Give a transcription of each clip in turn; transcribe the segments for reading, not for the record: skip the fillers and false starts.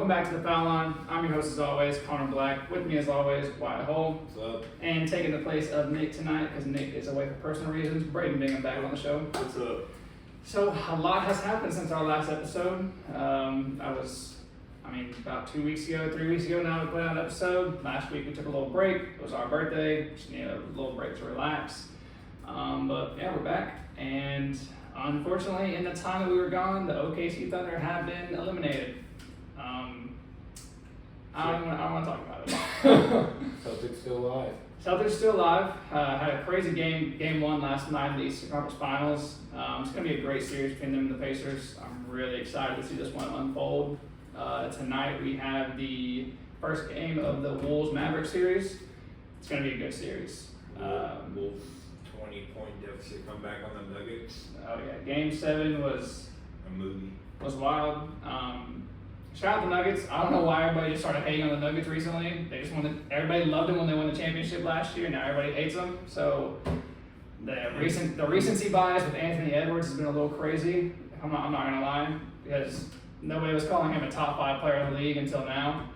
Welcome back to the Foul Line. I'm your host as always, Connor Black. With me as always, Wyatt Hull. What's up? And taking the place of Nick tonight, because Nick is away for personal reasons, Braden Bingham back on the show. What's up? So a lot has happened since our last episode. About 2 weeks ago, 3 weeks ago now we put out an episode. Last week we took a little break. It was our birthday. Just needed a little break to relax. But yeah, we're back. And unfortunately, in the time that we were gone, the OKC Thunder have been eliminated. I don't want to talk about it. Celtics still alive. Celtics still alive. Had a crazy game one last night in the Eastern Conference Finals. It's going to be a great series between them and the Pacers. I'm really excited to see this one unfold. Tonight we have the first game of the Wolves-Mavericks series. It's going to be a good series. Wolves 20-point deficit comeback on the Nuggets. Oh yeah, Game 7 was A movie. wild. Shout out the Nuggets. I don't know why everybody just started hating on the Nuggets recently. They just everybody loved them when they won the championship last year. Now everybody hates them. So the recency bias with Anthony Edwards has been a little crazy. I'm not gonna lie, because nobody was calling him a top 5 player in the league until now.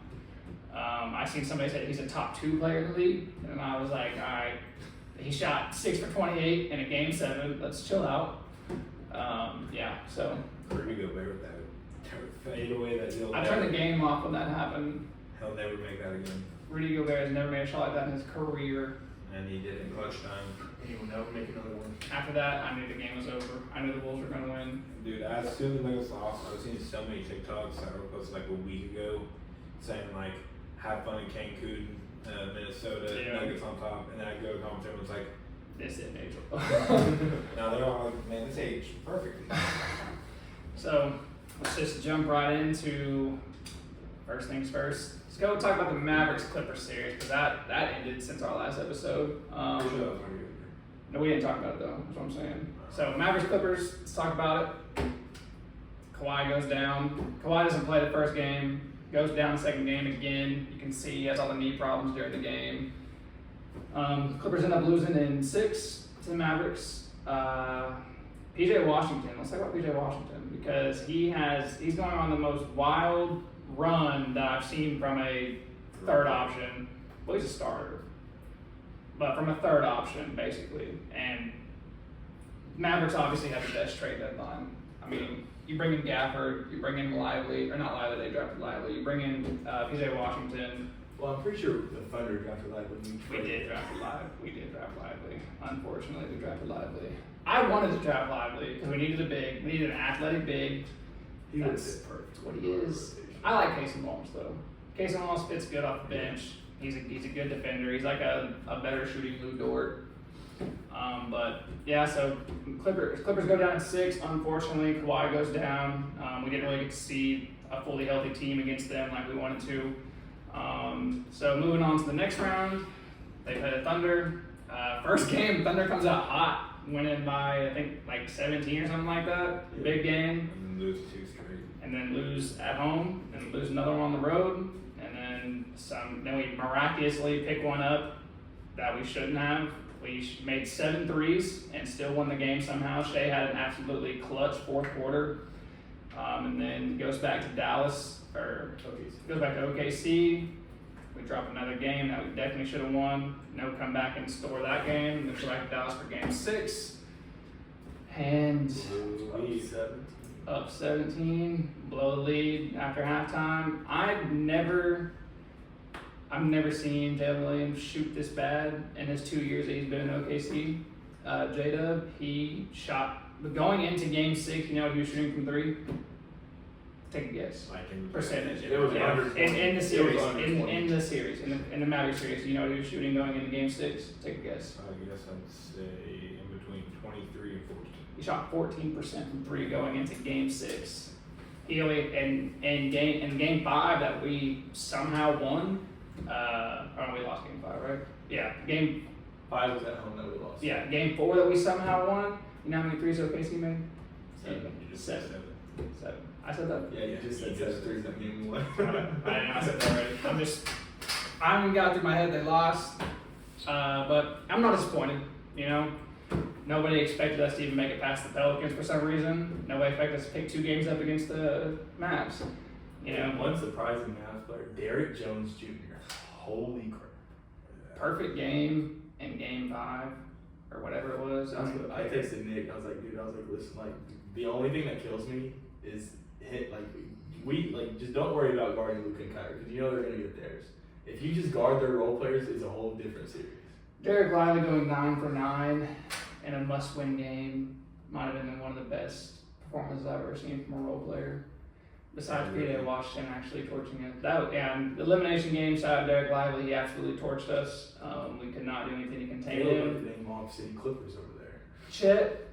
I seen somebody say he's a top 2 player in the league, and I was like, all right, he shot 6 for 28 in a Game 7. Let's chill out. So. Rudy Gobert with that fadeaway that he'll I turned the game off when that happened. He'll never make that again. Rudy Gobert has never made a shot like that in his career. And he did in clutch time. He will never make another one. After that, I knew the game was over. I knew the Wolves were going to win. Dude, as soon as the Nuggets lost, I was seeing so many TikToks that were posted like a week ago saying like, have fun in Cancun, Minnesota, Yeah. Nuggets on top. And then I go to commentary and it's like, This didn't age now they're all like, man, this aged perfectly. So, let's just jump right into first things first. Let's go talk about the Mavericks-Clippers series, because that ended since our last episode. No, we didn't talk about it though, that's what I'm saying. So, Mavericks-Clippers, let's talk about it. Kawhi goes down. Kawhi doesn't play the first game, goes down the second game again. You can see he has all the knee problems during the game. Clippers end up losing in 6 to the Mavericks. PJ Washington, let's talk about PJ Washington, because he's going on the most wild run that I've seen from a third option. Well, he's a starter, but from a third option, basically. And Mavericks obviously have the best trade deadline. I mean, you bring in Gafford, you bring in Lively, or not Lively, they drafted Lively. You bring in PJ Washington. Well, I'm pretty sure the Thunder drafted Lively. We did draft Lively. Unfortunately, we drafted Lively. I wanted to draft Lively because we needed a big. We needed an athletic big. He would That's fit perfect. what he is. I like Casey Holmes though. Casey Holmes fits good off the bench. He's a good defender. He's like a better shooting Lou Dort. But yeah, so Clippers go down in 6. Unfortunately, Kawhi goes down. We didn't really get to see a fully healthy team against them like we wanted to. So moving on to the next round, they play the Thunder. First game, Thunder comes out hot, winning by I think like 17 or something like that. Yeah. Big game. And then lose 2 straight. And then lose at home, and lose another one on the road, and then we miraculously pick one up that we shouldn't have. We made 7 threes and still won the game somehow. Shea had an absolutely clutch fourth quarter, and then goes back to Dallas, or goes back to OKC. We drop another game that we definitely should have won. No come back and score that game, and then go back to Dallas for game 6. And up 17, blow the lead after halftime. I've never seen Jalen Williams shoot this bad in his 2 years that he's been in OKC. J-Dub, he shot, going into game 6, you know what he was shooting from 3? Take a guess. Percentage. It was under. In the series, in the Mavericks series, you know what he was shooting going into game 6? Take a guess. I guess I'd say in between 23 and 14. He shot 14% from 3 going into game 6. He only in game 5 that we somehow won. We lost game 5, right? Yeah, game 5 was at home that we lost. Yeah, game 4 that we somehow won. You know how many threes OKC made? 7. You just said 7. I said that. Yeah, you just said 7 threes that game 1. I know I said that already. I haven't got through my head. They lost, but I'm not disappointed. You know, nobody expected us to even make it past the Pelicans for some reason. Nobody expected us to pick 2 games up against the Mavs. You know, One surprising Mavs player, Derrick Jones Jr. Holy crap. perfect game in Game 5 or whatever it was. I texted Nick. I was like, dude. Listen, like the only thing that kills me is just don't worry about guarding Luke and Kyrie because you know they're gonna get theirs. If you just guard their role players, it's a whole different series. Derek Lively going 9 for 9 in a must-win game might have been one of the best performances I've ever seen from a role player. Besides P.J. Washington actually torching it. And the elimination game side of Derek Lively, he absolutely torched us. We could not do anything to contain him. The name Mob City Clippers over there. Chet,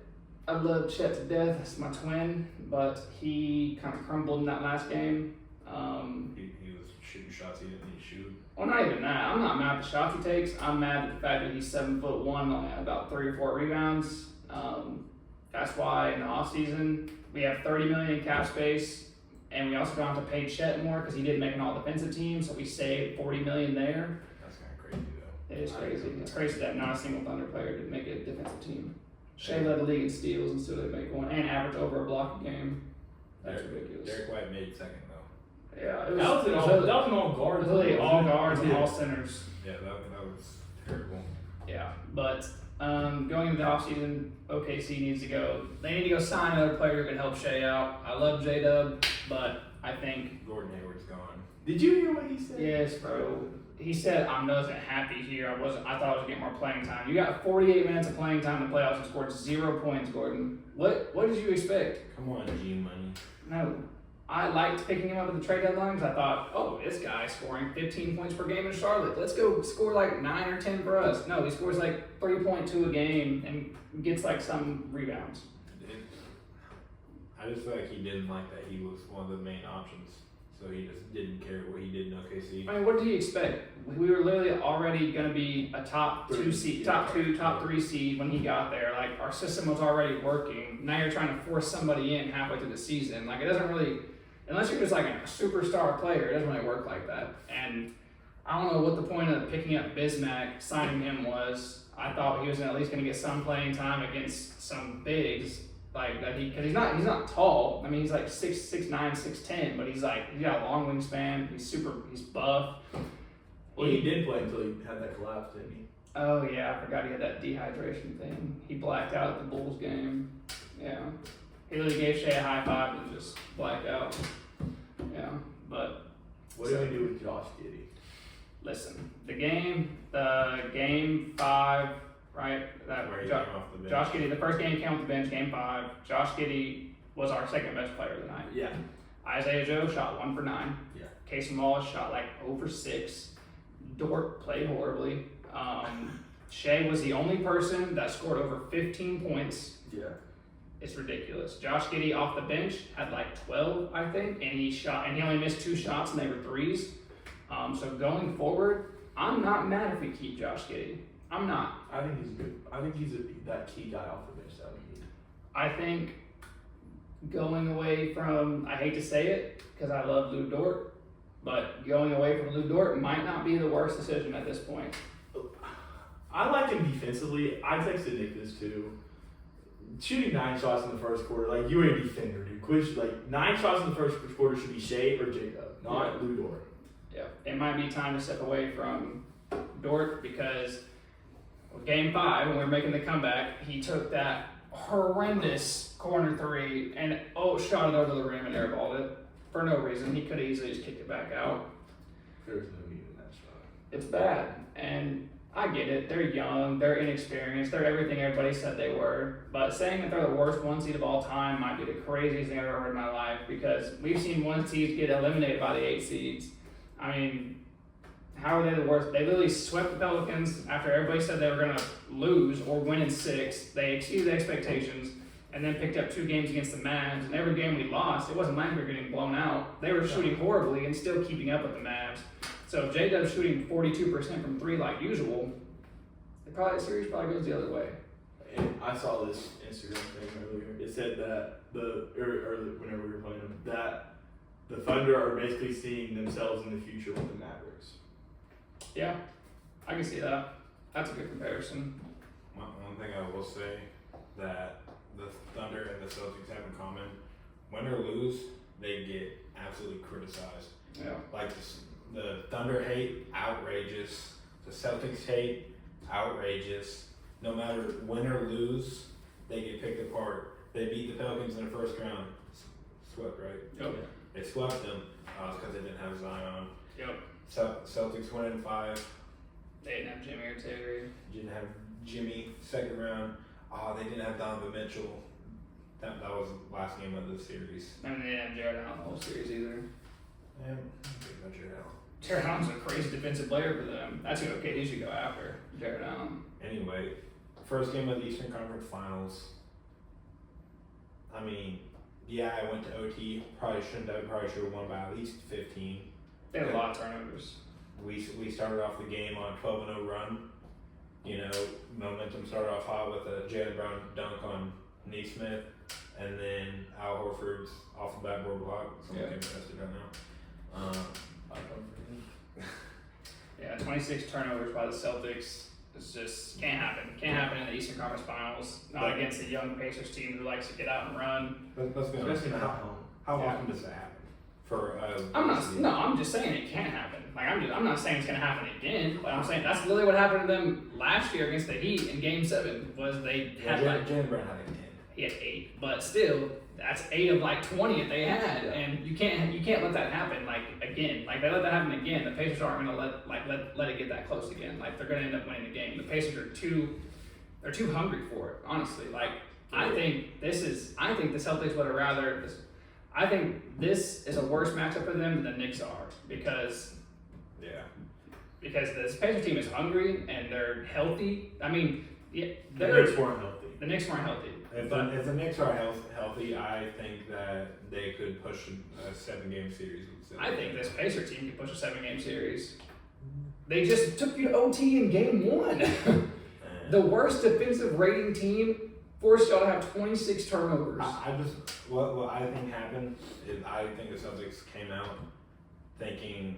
I love Chet to death. That's my twin, but he kind of crumbled in that last game. He was shooting shots he didn't need to shoot. Well, not even that. I'm not mad at the shots he takes. I'm mad at the fact that he's 7'1", only had about 3 or 4 rebounds. That's why in the offseason we have $30 million in cap space, and we also don't have to pay Chet more because he didn't make an all-defensive team, so we saved $40 million there. That's kind of crazy though. It is crazy. It's crazy that not a single Thunder player did make a defensive team. Shea led the league in steals and still didn't make one, and averaged over a block a game. That's ridiculous. Derek White made second though. Yeah, That was an all guard. It was really all guards and all centers. Yeah, that was terrible. Yeah, but going into the offseason, OKC needs to go. They need to go sign another player who can help Shea out. I love J-Dub, but I think Gordon Hayward's gone. Did you hear what he said? yes, bro. He said, "I wasn't happy here. I thought I was getting more playing time. You got 48 minutes of playing time in the playoffs and scored 0 points, Gordon. What did you expect?" Come on, G Money. No. I liked picking him up at the trade deadline because I thought, oh, this guy's scoring 15 points per game in Charlotte. Let's go score like 9 or 10 for us. No, he scores like 3.2 a game and gets like some rebounds. I just feel like he didn't like that he was one of the main options. So he just didn't care what he did in OKC. I mean, what did you expect? We were literally already going to be a top 3 seed when he got there. Like, our system was already working. Now you're trying to force somebody in halfway through the season. Like, it doesn't really, unless you're just like a superstar player, it doesn't really work like that. And I don't know what the point of picking up Bismack, signing him was. I thought he was at least going to get some playing time against some bigs. Like that, because he's not tall. I mean, he's like 6'9", 6'10", but he's got a long wingspan. He's buff. Well, he did play until he had that collapse, didn't he? Oh yeah, I forgot he had that dehydration thing. He blacked out at the Bulls game. Yeah, he really gave Shea a high five and just blacked out. Yeah, but what do we do with Josh Giddey? Listen, the game 5. Right, Josh Giddey. The first game came off the bench, game 5. Josh Giddey was our second best player of the night. Yeah. Isaiah Joe shot 1 for 9. Yeah. Casey Wallace shot like 0 for 6. Dort played horribly. Shea was the only person that scored over 15 points. Yeah. It's ridiculous. Josh Giddey off the bench had like 12, I think, and he only missed 2 shots and they were threes. So going forward, I'm not mad if we keep Josh Giddey. I'm not. I think he's good. I think he's that key guy off the bench that we need. I think going away from, I hate to say it because I love Lou Dort, but going away from Lou Dort might not be the worst decision at this point. I like him defensively. I texted Nick this too. Shooting 9 shots in the first quarter, like you're a defender, dude. Quit, like 9 shots in the first quarter should be Shea or Jacob, not Lou Dort. Yeah, it might be time to step away from Dort because game 5, when we were making the comeback, he took that horrendous corner 3 and shot it over the rim and airballed it for no reason. He could have easily just kicked it back out. There's no need in that shot. It's bad, and I get it. They're young, they're inexperienced, they're everything everybody said they were. But saying that they're the worst 1 seed of all time might be the craziest thing I've ever heard in my life because we've seen 1 seeds get eliminated by the 8 seeds. I mean, how are they the worst? They literally swept the Pelicans after everybody said they were going to lose or win in 6. They exceeded expectations and then picked up 2 games against the Mavs. And every game we lost, it wasn't like we were getting blown out. They were shooting horribly and still keeping up with the Mavs. So if J-Dub's shooting 42% from 3 like usual, the series probably goes the other way. And I saw this Instagram thing earlier. It said that whenever we were playing them, that the Thunder are basically seeing themselves in the future with the Mavericks. Yeah, I can see that. That's a good comparison. One thing I will say that the Thunder and the Celtics have in common, win or lose, they get absolutely criticized. Yeah. Like the Thunder hate, outrageous. The Celtics hate, outrageous. No matter win or lose, they get picked apart. They beat the Pelicans in the first round. Swept, right? Yep. They swept them because they didn't have Zion. Yep. Celtics went in 5. They didn't have Jimmy or Terry. Didn't have Jimmy. Second round. They didn't have Donovan Mitchell. That was the last game of the series. I mean, they didn't have Jared Allen the whole series either. Man, I'm not Jared Allen. Jared Allen's a crazy defensive player for them. That's who KD should go after. Jared Allen. Anyway, first game of the Eastern Conference Finals. I mean, yeah, I went to OT. Probably should have won by at least 15. They had a lot of turnovers. We started off the game on a 12-0 run. You know, momentum started off hot with a Jaylen Brown dunk on Neesmith, and then Al Horford's off the backboard block. Someone came arrested right now. Yeah, 26 turnovers by the Celtics. It's just can't happen. Can't happen in the Eastern Conference Finals. Not against a young Pacers team who likes to get out and run. Let's be honest. Especially not home. How often does that happen? I'm just saying it can't happen. Like I'm not saying it's gonna happen again. But I'm saying that's literally what happened to them last year against the Heat in Game 7. Was they had Jaylen Brown had like 10. He had 8, but still, that's 8 of like 20 that they had, and you can't let that happen. Like again, like they let that happen again. The Pacers aren't gonna let it get that close again. Like they're gonna end up winning the game. The Pacers are too hungry for it. Honestly, like I think the Celtics would have rather. I think this is a worse matchup for them than the Knicks are because this Pacers team is hungry and they're healthy. I mean, yeah, the Knicks weren't healthy. The Knicks weren't healthy. If the Knicks are healthy, I think that they could push a 7-game series. I think this Pacer team could push a 7-game series. They just took you to OT in Game 1. The worst defensive rating team forced y'all to have 26 turnovers. What I think happened is I think the Celtics came out thinking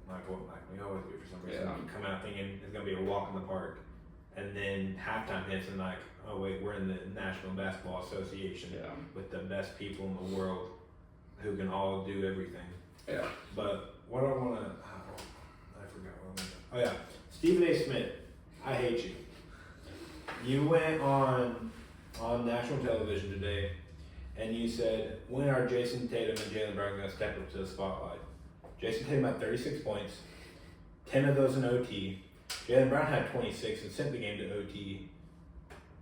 like we always do for some reason. Come out thinking it's gonna be a walk in the park, and then halftime hits and like, oh wait, we're in the National Basketball Association with the best people in the world who can all do everything. Yeah. But what I forgot what I wanted to. Oh yeah, Stephen A. Smith, I hate you. You went on national television today, and you said, when are Jason Tatum and Jaylen Brown going to step up to the spotlight? Jason Tatum had 36 points, 10 of those in OT. Jaylen Brown had 26 and sent the game to OT.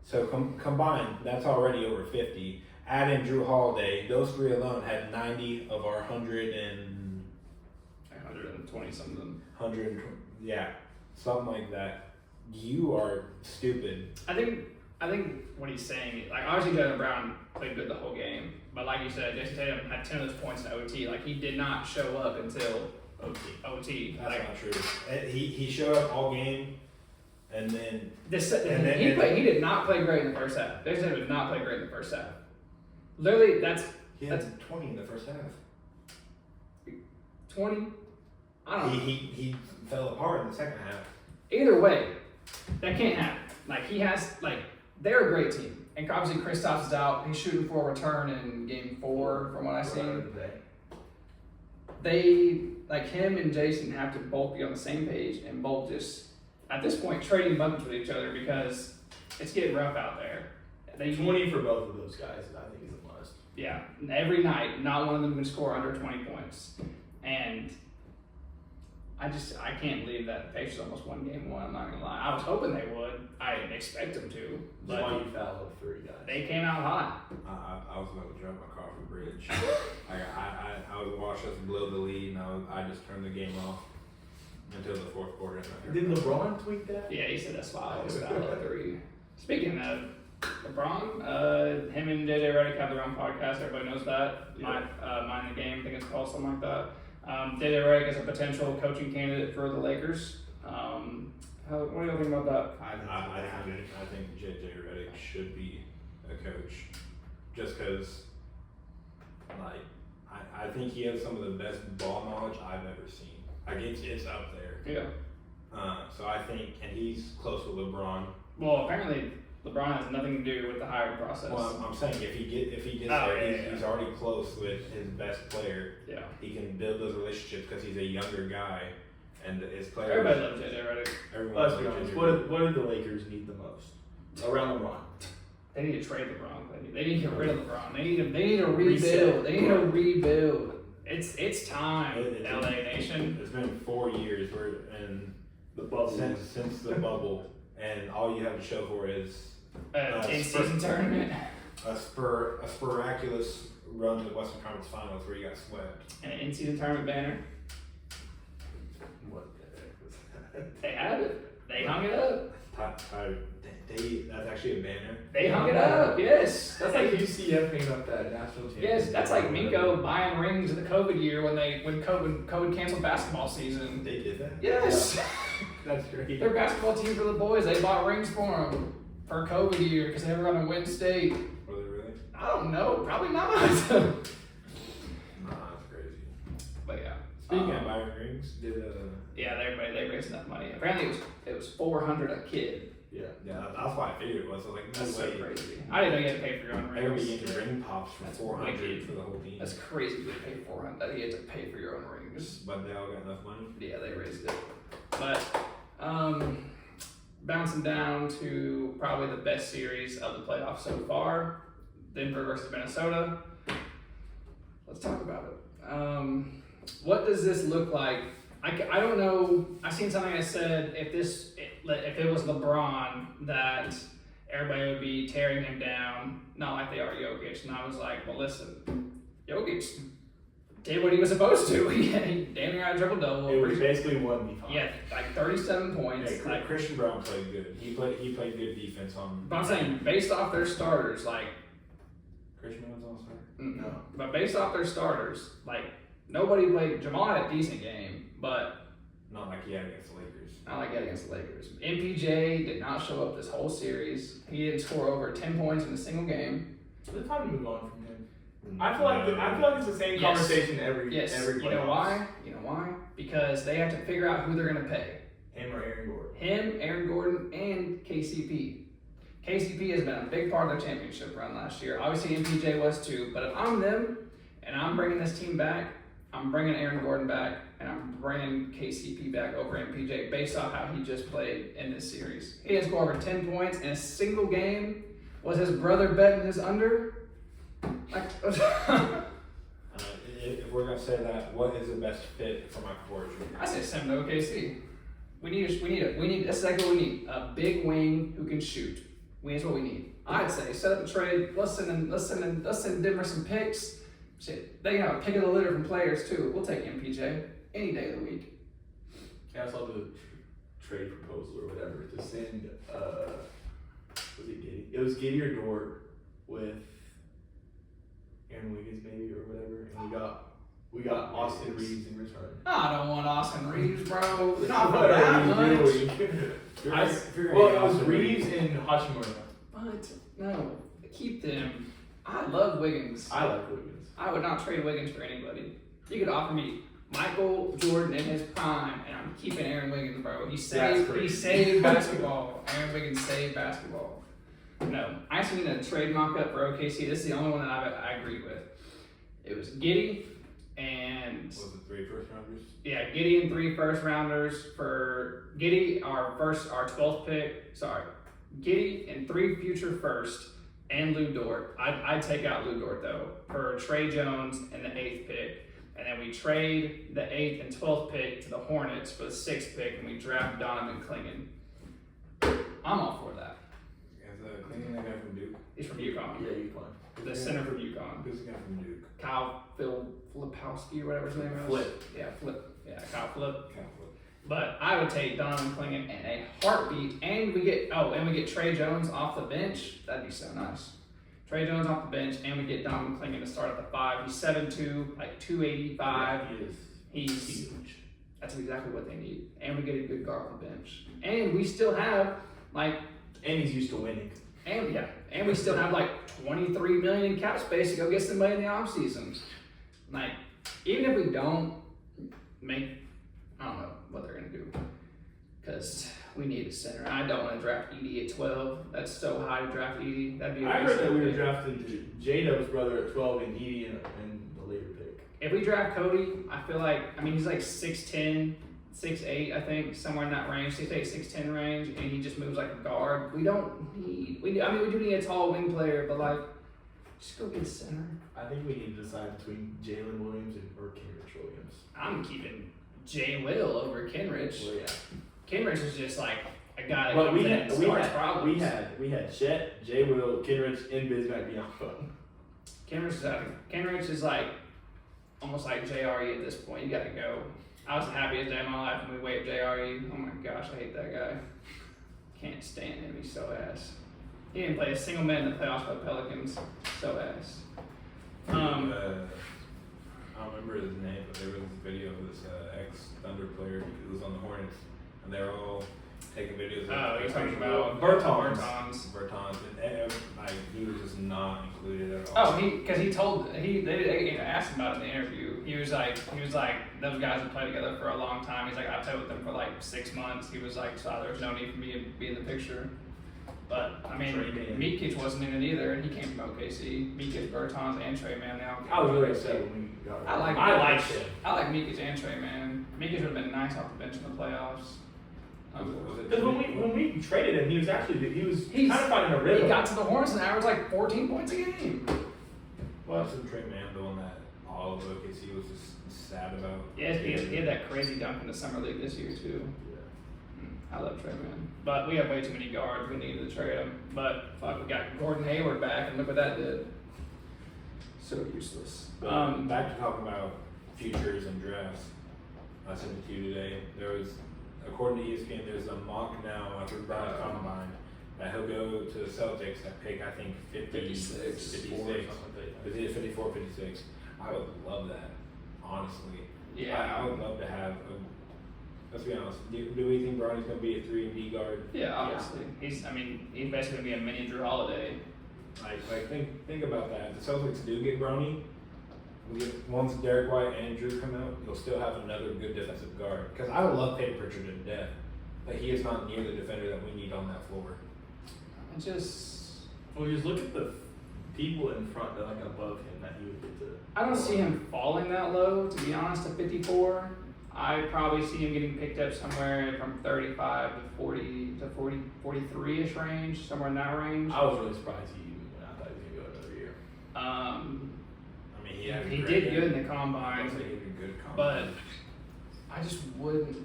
So combined, that's already over 50. Add in Drew Holiday, those 3 alone had 90 of our 120 something. 120, yeah, something like that. You are stupid. I think what he's saying, like obviously Jaylen Brown played good the whole game, but like you said, Jason Tatum had 10 of those points in OT. Like he did not show up until OT. That's not true. He showed up all game, and then he did not play great in the first half. Jason Tatum did not play great in the first half. Literally, that's 20 in the first half. 20. I don't know. He fell apart in the second half. Either way, that can't happen. Like they're a great team, and obviously Kristaps is out. He's shooting for a return in Game 4, from what I've seen. They like him and Jason have to both be on the same page and both just at this point trading buckets with each other because it's getting rough out there. 20 for both of those guys, I think, is a must. Yeah, every night, not one of them can score under 20 points, and I can't believe that the Pacers almost won Game 1. I'm not gonna lie. I was hoping they would. I didn't expect them to. But that's why you fouled 3 guys. They came out hot. I was about to drop my car off a bridge. I was watching us blow the lead, and I just turned the game off until the fourth quarter. Did LeBron tweet that? Yeah, he said that's why I was foul at 3. Speaking of LeBron, him and JJ Redick have their own podcast. Everybody knows that. Mind the Game, I think it's called something like that. JJ Redick is a potential coaching candidate for the Lakers. What do you think about that? I think JJ Redick should be a coach, just because, I think he has some of the best ball knowledge I've ever seen. It's up there. Yeah. So I think, and he's close with LeBron. Well, apparently LeBron has nothing to do with the hiring process. Well, I'm saying if he gets there, he's already close with his best player. Yeah. He can build those relationships because he's a younger guy, and his players. Everybody loves JJ Redick. Everyone Let's loves be honest. JJ. What do the Lakers need the most? Around LeBron. They need to trade LeBron. They need to get rid of LeBron. They need to rebuild. Reset. They need to rebuild. It's time, It's LA Nation. It's been 4 years and The bubble. since the bubble, and all you have to show for is In-season tournament. a spiraculous run to the Western Conference Finals where you got swept. And an in-season tournament banner. What the heck was that? They have it. They hung it up. That's actually a banner. They hung it up. Yes. That's like UCF hanging up that national championship. Yes, that's like Minko buying rings in the COVID year when COVID canceled basketball season. They did that? Yes. That's great. Their basketball team for the boys, they bought rings for them for COVID year because they were going to win state. Were they really? I don't know, probably not. Nah, that's crazy. But yeah. Speaking of buying rings, Yeah, they raised enough money. Apparently it was $400 a kid. Yeah. that's why I figured it was. I was like, That's no so way. crazy. I didn't know you had to pay for your own They're gonna rings. be getting ring pops for That's $400 wicked. for the whole team. That's crazy to pay $400. You had to pay for your own rings. But they all got enough money. Yeah, they raised it. But bouncing down to probably the best series of the playoffs so far, Denver versus Minnesota. Let's talk about it. What does this look like? I don't know. I seen something that said if it was LeBron that everybody would be tearing him down, not like they are Jokic. And I was like, well, listen, Jokic did what he was supposed to. He damn near had a triple-double. It was basically 1v5. Yeah, like 37 points. Yeah, Like, Christian Brown played good. He played good defense on. but I'm saying based off their starters, like Christian Brown's on start. No. But based off their starters, like nobody played. Jamal had a decent game, but Not like he had against the Lakers. not like that against the Lakers. MPJ did not show up this whole series. He didn't score over 10 points in a single game. They're trying to move on from him. I feel like it's the same Yes. conversation every Yes. every You know playoffs. why? You know why? Because they have to figure out who they're gonna pay. Him or Aaron Gordon. Him, Aaron Gordon, and KCP. KCP has been a big part of their championship run last year. Obviously, MPJ was too. But if I'm them and I'm bringing this team back, I'm bringing Aaron Gordon back and I'm bringing KCP back over MPJ based off how he just played in this series. He didn't score over 10 points in a single game. Was his brother betting his under? Like, If we're gonna say that, what is the best fit for Michael Porter Jr.? I say send him to OKC. We need. That's exactly what we need. A big wing who can shoot. That's what we need. I'd say set up a trade. Let's send Denver some picks. Shit, they have a pick of the litter from players too. We'll take MPJ any day of the week. Yeah, I saw the trade proposal or whatever to send. Was it Giddy? It was Giddy or Dort with Aaron Wiggins maybe or whatever, and we got Austin Reeves in return. I don't want Austin Reeves, bro. Not What for that are you much. doing? If you're gonna Well, get it was Austin Reeves and Hachimura. But no, keep them. I love Wiggins. I like Wiggins. I would not trade Wiggins for anybody. You could offer me Michael Jordan in his prime, and I'm keeping Aaron Wiggins, bro. He saved basketball. Aaron Wiggins saved basketball. No, I actually need a trade mock-up for OKC. This is the only one that I agreed with. It was Giddey and Was it 3 first rounders? yeah, Giddey and 3 first rounders for Giddey, our 12th pick. Sorry, Giddey and 3 future first. And Lou Dort. I'd take out Lou Dort though for Trey Jones and the 8th pick. And then we trade the 8th and 12th pick to the Hornets for the 6th pick and we draft Donovan Clingan. I'm all for that. Is Clingan the guy from Duke? He's from UConn. Yeah, you fun. The center from UConn. Who's the guy from Duke? Kyle Filipowski or whatever his name is. Flip. Yeah, Flip. Yeah, Kyle Flip. Cal. But I would take Donovan Clingan in a heartbeat, and we get Trey Jones off the bench. That'd be so nice. Trey Jones off the bench, and we get Donovan Clingan to start at the 5. He's 7'2", like 285. Yeah, he is. He's huge. That's exactly what they need. And we get a good guard on the bench, and we still have And he's used to winning. and we still have like $23 million in cap space to go get somebody in the offseason. Like, even if we don't make, I don't know what they're gonna do, because we need a center. I don't want to draft Edie at 12. That's so high to draft Edie. That'd be. I heard that we were drafting J-Dub's brother at 12 and Edie in the later pick. If we draft Cody, I feel like, I mean, he's like 6'10", 6'8", I think, somewhere in that range, 6'8", 6'10" range, and he just moves like a guard. We don't need, we do need a tall wing player, but like, just go get a center. I think we need to decide between Jalen Williams or Kenrich Williams. I'm keeping Jay Will over Kenrich. Well, yeah. Kenrich is just like a guy that But comes in and starts problems. we had Chet, Jay Will, Kenrich, and Bismack Bianco. Kenrich is like almost like JRE at this point. You gotta go. I was the happiest day of my life when we waived JRE. Oh my gosh, I hate that guy. Can't stand him. He's so ass. He didn't play a single minute in the playoffs for the Pelicans. So ass. I don't remember his name, but there was this video of this ex-Thunder player who was on the Hornets, and they're all taking videos. Oh, you're talking about Bertans. And like, he was just not included at all. Oh, they asked him about it in the interview. He was like, those guys have played together for a long time. He's like, I played with them for like 6 months. He was like, so there's no need for me to be in the picture. But I mean, Mikic wasn't in it either, and he came from OKC. Mikic, Bertans, and Trey Man now. I was really upset when we got rid of him. I like him. I like Mikic and Trey Man. Mikic would have been nice off the bench in the playoffs. Because when we traded him, he was kind of finding a rhythm. He got to the Hornets and averaged like 14 points a game. Well, some Trey Man doing that all of OKC was just sad about. Yeah, he had that crazy dunk in the summer league this year too. I love Trey Man. But we have way too many guards. We needed to trade them. But fuck, we got Gordon Hayward back, and look what that did. So useless. Back to talking about futures and drafts. I sent it to you today. There was, according to ESPN, there's a mock now after Brian Combine that he'll go to the Celtics at pick, I think, 56. Is it 54, 56? I would love that, honestly. Yeah. I would love to have let's be honest. Do we think Bronny's going to be a 3-and-D guard? Yeah, obviously. He's basically going to be a mini Drew Holiday. Like think about that. If the Celtics do get Bronny, once Derek White and Drew come out, you'll still have another good defensive guard. Because I would love Peyton Pritchard to death, but he is not near the defender that we need on that floor. Just look at the people in front that like above him that he would get to. I don't see him falling that low, to be honest, to 54. I probably see him getting picked up somewhere from 35 to 40 to 43-ish range, somewhere in that range. I was really surprised he even went. I thought he was going to go another year. I mean, he did good in the combine, good but I just wouldn't.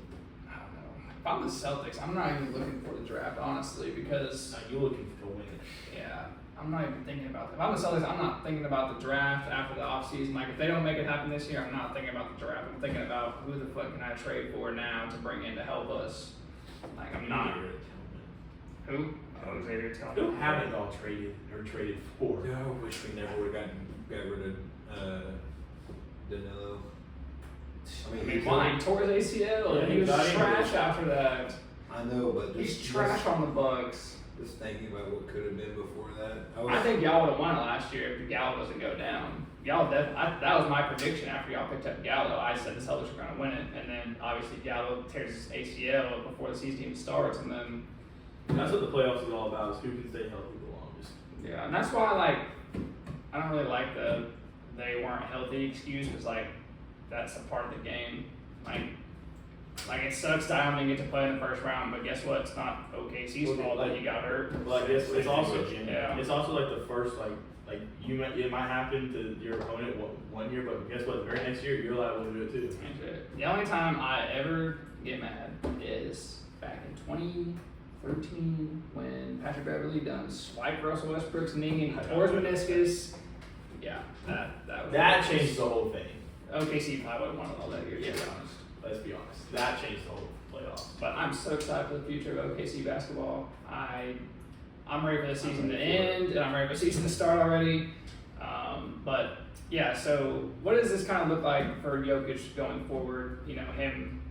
I don't know. If I'm the Celtics, I'm not even looking for the draft, honestly, because You're looking to win it. yeah, I'm not even thinking about that. If I'm the Celtics, I'm not thinking about the draft after the offseason. Like, if they don't make it happen this year, I'm not thinking about the draft. I'm thinking about who the fuck can I trade for now to bring in to help us. Like, I'm not. Who? Oh, Xavier Tillman. Who haven't all traded for? Yeah, I wish we never would have got rid of Danilo. I mean, why? He tore his ACL. Yeah, he was got trash injured. after that. I know, but He's trash on the Bucks. Just thinking about what could have been before that. I think y'all would have won it last year if Gallo doesn't go down. That was my prediction after y'all picked up Gallo. I said the Celtics were going to win it, and then obviously Gallo tears his ACL before the season even starts, and then That's what the playoffs is all about: is who can stay healthy the longest. yeah, and that's why I don't really like the they weren't healthy excuse, because that's a part of the game. Like it sucks that I didn't get to play in the first round, but guess what? It's not OKC's fault that he got hurt. Like it's also yeah. It's also like the first like it might happen to your opponent one year, but guess what? The very next year you're liable to do it too. The only time I ever get mad is back in 2013 when Patrick Beverly done swiped Russell Westbrook's knee and tore his meniscus. Yeah, that changed the whole thing. OKC probably would have won it all that year, to be honest. Let's be honest. That changed the whole playoffs. But I'm so excited for the future of OKC basketball. I'm ready for the season to end, and I'm ready for the season to start already. But yeah, so what does this kind of look like for Jokic going forward? You know, him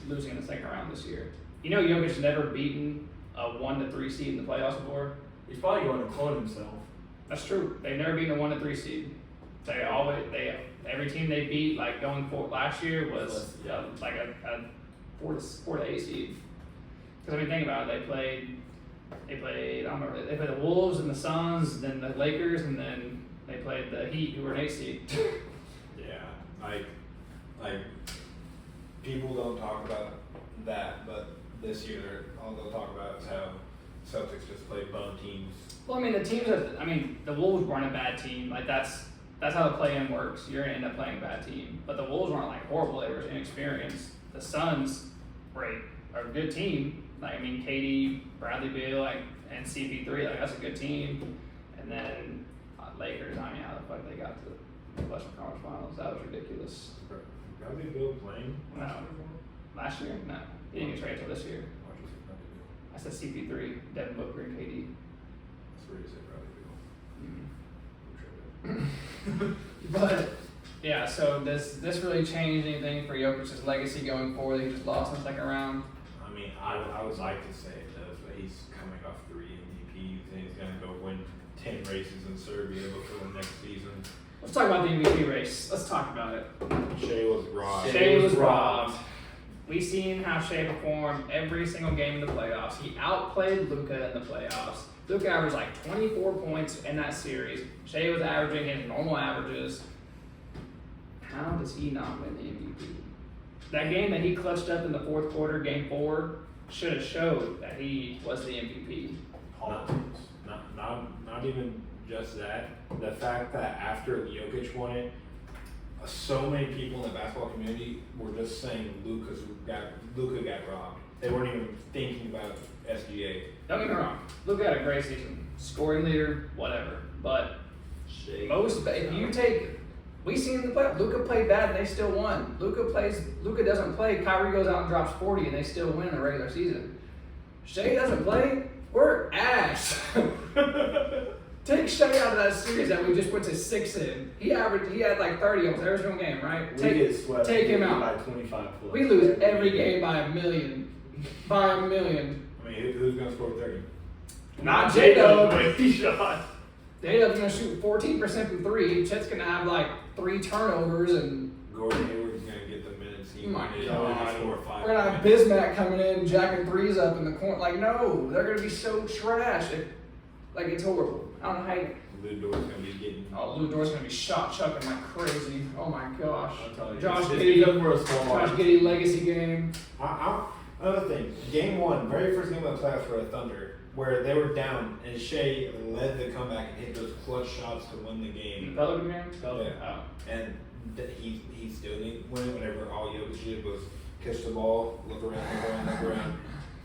losing in the second round this year. You know, Jokic's never beaten a 1 to 3 seed in the playoffs before. He's probably going to clone himself. That's true. They've never beaten a 1 to 3 seed. Every team they beat, like going forward last year, was like a 4 to 8 seed. Because I mean, think about it. They played. I don't remember. They played the Wolves and the Suns, then the Lakers, and then they played the Heat, who were an 8 seed. Yeah, like people don't talk about that, but this year all they'll talk about is how Celtics just play bum teams. Well, I mean, the teams are. I mean, the Wolves weren't a bad team. Like that's how the play-in works. You're gonna end up playing a bad team. But the Wolves weren't like horrible. They were inexperienced. The Suns are a good team. Like I mean, KD, Bradley Beal, like and CP3. Like that's a good team. And then Lakers. I mean, how the fuck they got to the Western Conference Finals? That was ridiculous. Bradley Beal playing? No. Last year? No. He didn't get traded until this year. Why'd you say Bradley Beal? I said CP3, Devin Booker, and KD. That's where you said Bradley Beal. But yeah, so does this really change anything for Jokic's legacy going forward? He just lost in the second round. I mean, I would like to say it does, but he's coming off 3 MVPs and he's gonna go win 10 races in Serbia before the next season. Let's talk about the MVP race. Let's talk about it. Shea was robbed. Shea was robbed. We seen how Shea performed every single game in the playoffs. He outplayed Luka in the playoffs. Luka averaged like 24 points in that series. Shea was averaging his normal averages. How does he not win the MVP? That game that he clutched up in the fourth quarter, game 4, should have showed that he was the MVP. Not even just that. The fact that after Jokic won it, so many people in the basketball community were just saying Luka got robbed. They weren't even thinking about SGA. Don't get me wrong. Luka had a great season. Scoring leader, whatever. But if you take, we seen in the playoffs, Luka played bad and they still won. Luka doesn't play, Kyrie goes out and drops 40 and they still win in the regular season. Shea doesn't play, we're ass. Take Shea out of that series that we just went to 6 in. He had like 30 almost every single game, right? Take him out. By 25 plus. We lose every game by a million. By a million. I mean, who's gonna score 30? Not J-Dub. Shot. J-Dub's gonna shoot 14% from 3. Chet's gonna have like 3 turnovers and Gordon Hayward's gonna get the minutes he My wanted. God. Score 5 we're gonna have points. Bismack coming in, jacking 3s up in the corner. Like, no, they're gonna be so trash. It's horrible. I don't know how you. Lou Dort's gonna be getting. Oh, Lou Dort's gonna be shot chucking like crazy. Oh my gosh. I'm telling you, Josh it's Giddey, good for a small Josh market. Giddey legacy game. Another thing, game 1, very first game of the playoffs for the Thunder, where they were down and Shea led the comeback and hit those clutch shots to win the In game. the Pelican game? Yeah. Oh. And he still didn't win whenever all Jokic did was catch the ball, look around,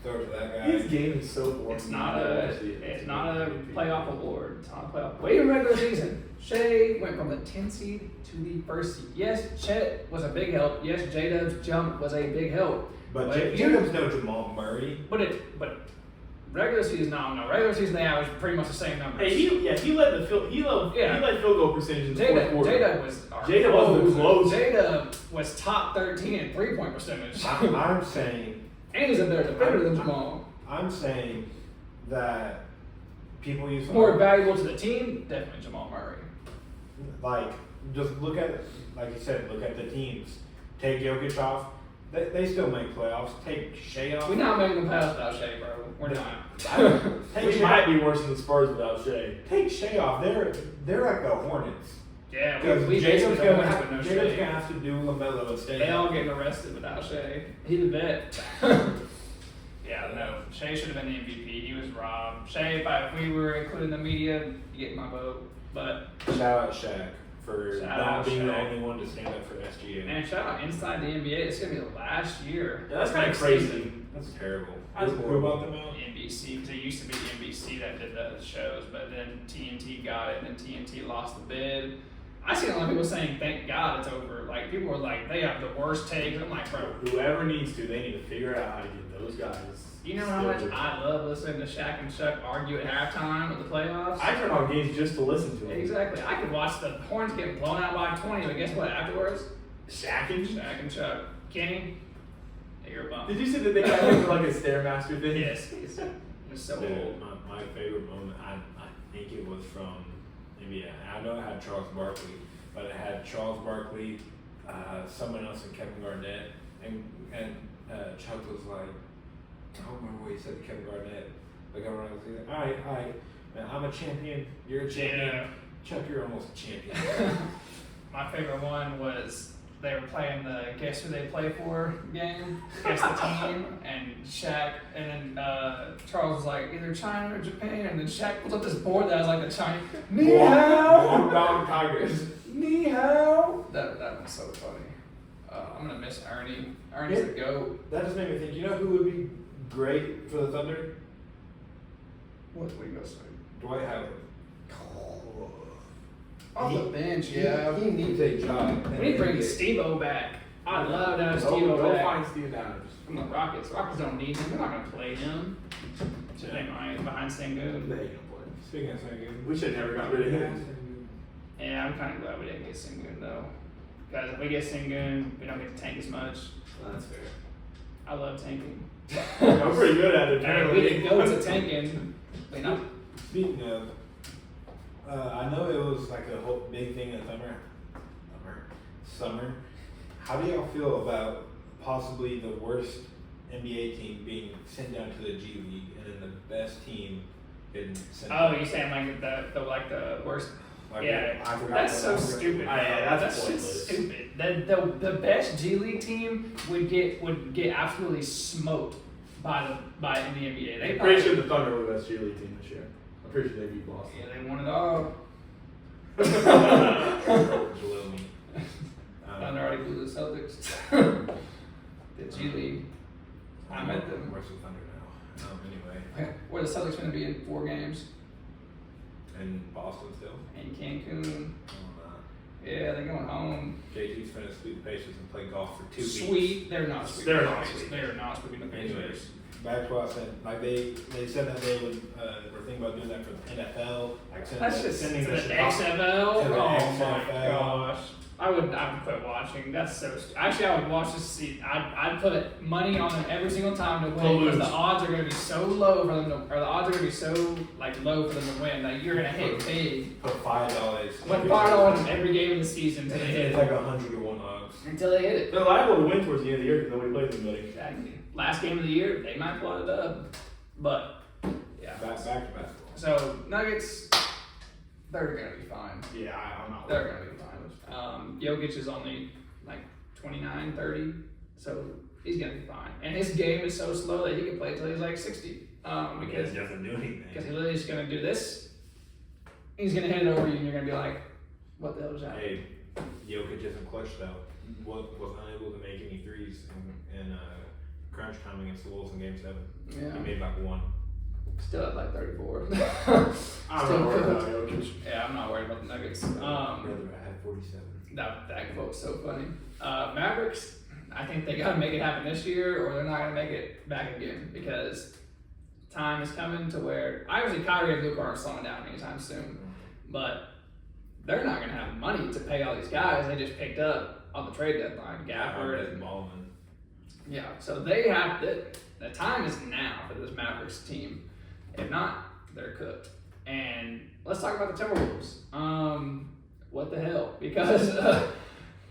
throw it to that guy. His game is so boring. It's not a playoff award. It's not a playoff. Wait a regular season. Shea went from the 10 seed to the 1st seed. Yes, Chet was a big help. Yes, J-Dub's jump was a big help. But But Jacob's no Jamal Murray. But regular season, no. Regular season they averaged pretty much the same numbers. Hey, he led the field. He led field goal percentage in the fourth quarter. J-Dub was J-Dub was the close. J-Dub was top 13 in 3-point percentage. I'm saying. And he's a better defender than Jamal. I'm saying that people use More valuable to the team, definitely Jamal Murray. like just look at, like you said, look at the teams. Take Jokic off, they still make playoffs. Take Shea off. We're not making the playoffs without Shea, bro. We're not. Take We Shea might off. be worse than the Spurs without Shea. Take Shea off. They're like the Hornets. Yeah, Because we Jacob's basically gonna don't have no Shea. have to do LaMelo and stay. They all getting arrested without Shea. He's a vet. Yeah, no. Shea should have been the MVP. He was robbed. Shea, if we were including the media, you get my vote. But Shout out Shaq for Shout not out being the Shaq. only one to stand up for SGA. man, shout out inside the NBA. It's gonna be the last year. Yeah, that's kind of Next crazy. season. That's terrible. That's Who horrible. bought them out? NBC, because it used to be NBC that did the shows, but then TNT got it, and then TNT lost the bid. I seen a lot of people saying, "Thank God it's over." Like people were like, "They have the worst takes." I'm like, bro, Whoever needs to, they need to figure out how to get those guys. you know how much I love listening to Shaq and Chuck argue at halftime of the playoffs? I turn on games just to listen to them. Exactly. I could watch the Horns get blown out by 20, but guess what? Afterwards, Shaq and Shaq and Chuck, Kenny, you're a bum. Did you see that they got him for like a Stairmaster thing? Yes, it's so Dude, old. my favorite moment, I think it was from maybe, I know it had Charles Barkley, but it had Charles Barkley, someone else, and Kevin Garnett, and Chuck was like, I don't remember what he said to Kevin Garnett. Like around the season. All right, man, I'm a champion. You're a champion. Yeah. Chuck, you're almost a champion. My favorite one was they were playing the Guess Who They Play For game, Guess the Team, and Shaq, and then Charles was like, either China or Japan, and then Shaq pulled up this board that was like the Chinese, Ni hao! Down Tigers. Ni hao! That was so funny. I'm gonna miss Ernie. Ernie's the GOAT. That just made me think, you know who would be great for the Thunder? What do you go say? Dwight Howard. Off the bench, yeah. He needs a job. We need to bring Steve-O back. I'd love to have Go Steve-O back. find Steve Adams. From the Rockets. Rockets don't need him. They're not going to play him. Should they mind behind Sengun? They ain't gonna play. Speaking of Sengun, We should have never got rid of him. Yeah, I'm kind of glad we didn't get Sengun, though. Because if we get Sengun, we don't get to tank as much. That's fair. I love tanking. I'm pretty good at it. I mean, we didn't go to tanking. But not. Speaking of, I know it was like a whole big thing in summer. How do y'all feel about possibly the worst NBA team being sent down to the G League and then the best team getting sent? Oh, you saying like the worst? Like, Yeah, I forgot that's so what- stupid. Yeah, that's just pointless. stupid. The best G League team would get absolutely smoked by the NBA. They I'm probably, pretty sure the Thunder were the best cheerleading team this year. I'm pretty sure they beat Boston. Yeah, they won it all. Below me. Thunder already blew the Celtics. The G League. I'm at them. Where's the Thunder now? Anyway, Where the Celtics going to be in 4 games? in Boston still. In Cancun. Oh, Yeah, they're going home. JT's finna sweep the Pacers and play golf for 2 weeks. Sweet. They're not sweet. They're not sweet. They're not sweeping the Pacers. Anyways, back to what I said. Like they said that they would were thinking about doing that for the NFL. Like That's just sending to the the Chicago- XFL. to the Oh my XFL. gosh. I would quit watching. That's so. Actually, I would watch this season. I'd put money on them every single time to win because the odds are going to be so low for them to, or the odds are going to be so like low for them to win. Like you're going to hit big. Put $5. Put $5 in every game of the season until they hit It's it. like 100 to 1 odds. Until they hit it. They're liable to win towards the end of the year because nobody plays anybody. Exactly. Last game of the year, they might pull it up, but yeah. Back to basketball. So Nuggets, they're going to be fine. Yeah, I'm not. They're going to be fine. Jokic is only like 29, 30, so he's going to be fine. And his game is so slow that he can play until he's like 60. Because he doesn't do anything. he literally is going to do this. He's going to hit it over you, and you're going to be like, what the hell is that? Hey, Jokic isn't clutch though. Was unable to make any threes in crunch time against the Wolves in Game 7. Yeah. He made like 1. Still at like 34. I'm Still not worried cooked. about Jokic. Yeah, I'm not worried about the Nuggets. Rather I had 47. That quote's so funny. Mavericks, I think they got to make it happen this year, or they're not going to make it back again because time is coming to where obviously Kyrie and Luka aren't slowing down anytime soon, but they're not going to have money to pay all these guys they just picked up on the trade deadline. Gafford and Ballman. yeah, so they have the time is now for this Mavericks team. If not, they're cooked. And let's talk about the Timberwolves. What the hell? Because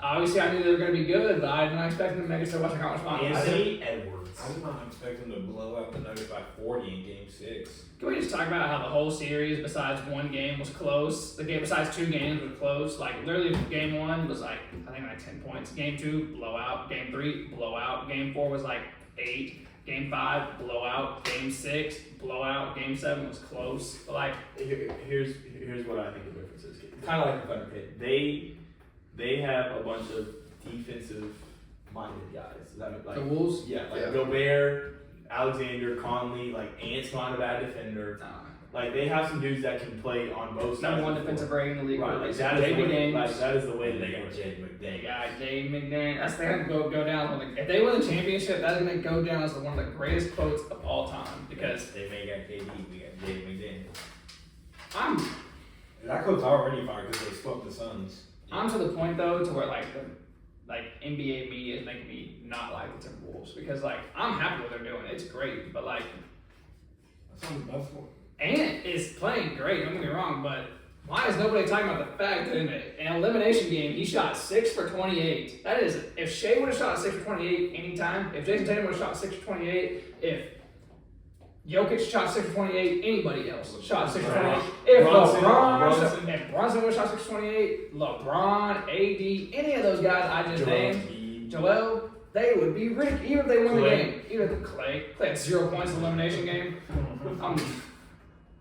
obviously I knew they were going to be good, but I did not expect them to make it to the Western Conference Finals. Anthony Edwards. I did not expect them to blow out the Nuggets by 40 in Game 6. Can we just talk about how the whole series, besides one game, was close? The game, besides 2 games, was close. Like literally, Game 1 was like I think like 10 points. Game 2, blowout. Game 3, blowout. Game 4 was like 8. Game 5, blowout. Game 6, blowout. Game 7 was close. But like Here's what I think the difference is. Kind of like the Thunder Pit. They have a bunch of defensive-minded guys. Does that make, like, the Wolves. yeah, like Yeah. Gobert, Alexander, Conley, like Ant's not a bad defender. Like they have some dudes that can play on both sides. Number of 1 the defensive floor. rating in the league. Right, like that is the David way. Gaines. Like that is the way And they they go. got Jay They McDaniel. got Jay McDaniel. That's they're gonna go down. If they win the championship, that's gonna go down as one of the greatest quotes of all time. Because They may got KD, we got Jay McDaniel. I'm That coach's already fired because they swept the Suns. to the point though to where like NBA media is making me not like the Timberwolves because like I'm happy with what they're doing. It's great, but like That's what. Ant is playing great. Don't get me wrong, but why is nobody talking about the fact that in an elimination game he shot 6 for 28? That is, if Shea would have shot 6 for 28 anytime, if Jason Tatum would have shot 6 for 28, if Jokic shot 6 for 28. Anybody else shot 6 for Brunson. 28. If Brunson. if Brunson would have shot 6 for 28, LeBron, AD, any of those guys I just named, Joel, they would be ridiculous. Even if they win the game. Even if Clay had 0 points in the elimination game.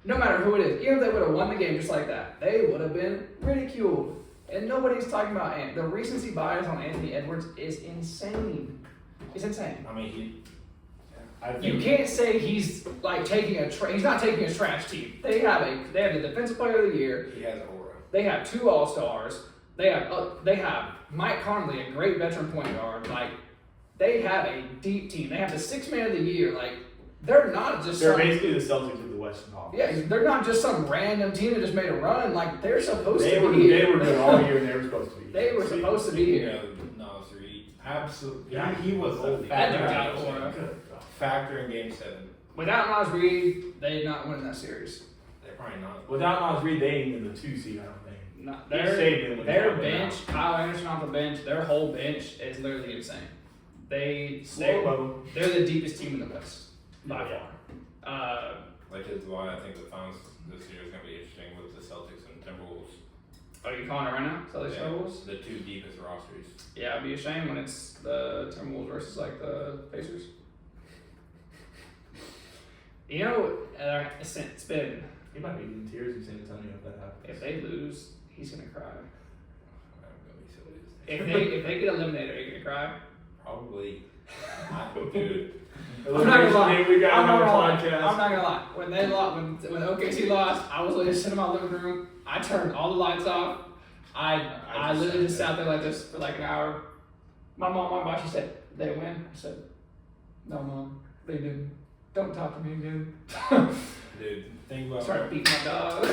No matter who it is, even if they would have won the game just like that, they would have been ridiculed. And nobody's talking about Ant. The recency bias on Anthony Edwards is insane. It's insane. I mean, You can't say he's like taking he's not taking a trash team. They have the defensive player of the year. he has aura. They have 2 All-Stars. They have Mike Conley, a great veteran point guard. Like they have a deep team. They have the 6th man of the year. Like they're not just They're basically the Celtics of the Western Conference. Yeah, they're not just some random team that just made a run. Like they're supposed They to were be here. they were good all year and they were supposed to be. They were supposed to be here. Nas Reed. Absolutely. Yeah, he was a That dude got factor. aura. Factor in Game 7. Without Nas Reed, they'd not win that series. They're probably not. Without Nas Reed, they ain't in the 2 seed. I don't think. Not, He saved them with their that bench, one. Kyle Anderson off the bench, their whole bench is literally insane. They're Slow. the deepest team in the West by Yeah. far. Like, it's why I think the finals this year is going to be interesting with the Celtics and Timberwolves. Are you calling it right now? Celtics Timberwolves? The 2 deepest rosters. Yeah, it'd be a shame when it's the Timberwolves versus like the Pacers. You know, it's been. He might be in tears in San Antonio if that happens. If they lose, he's gonna cry. I'm If they get eliminated, are you gonna cry? Probably. Dude. I'm not gonna lie. We got I'm not another gonna lie. podcast. I'm not gonna lie. When they lost, when OKC lost, I was literally sitting in my living room. I turned all the lights off. I literally just sat there like this for like an hour. My mom walked by. She said, "Did they win?" I said, "No, Mom, they didn't. Don't talk to me again." Dude, think about Started beating my dog.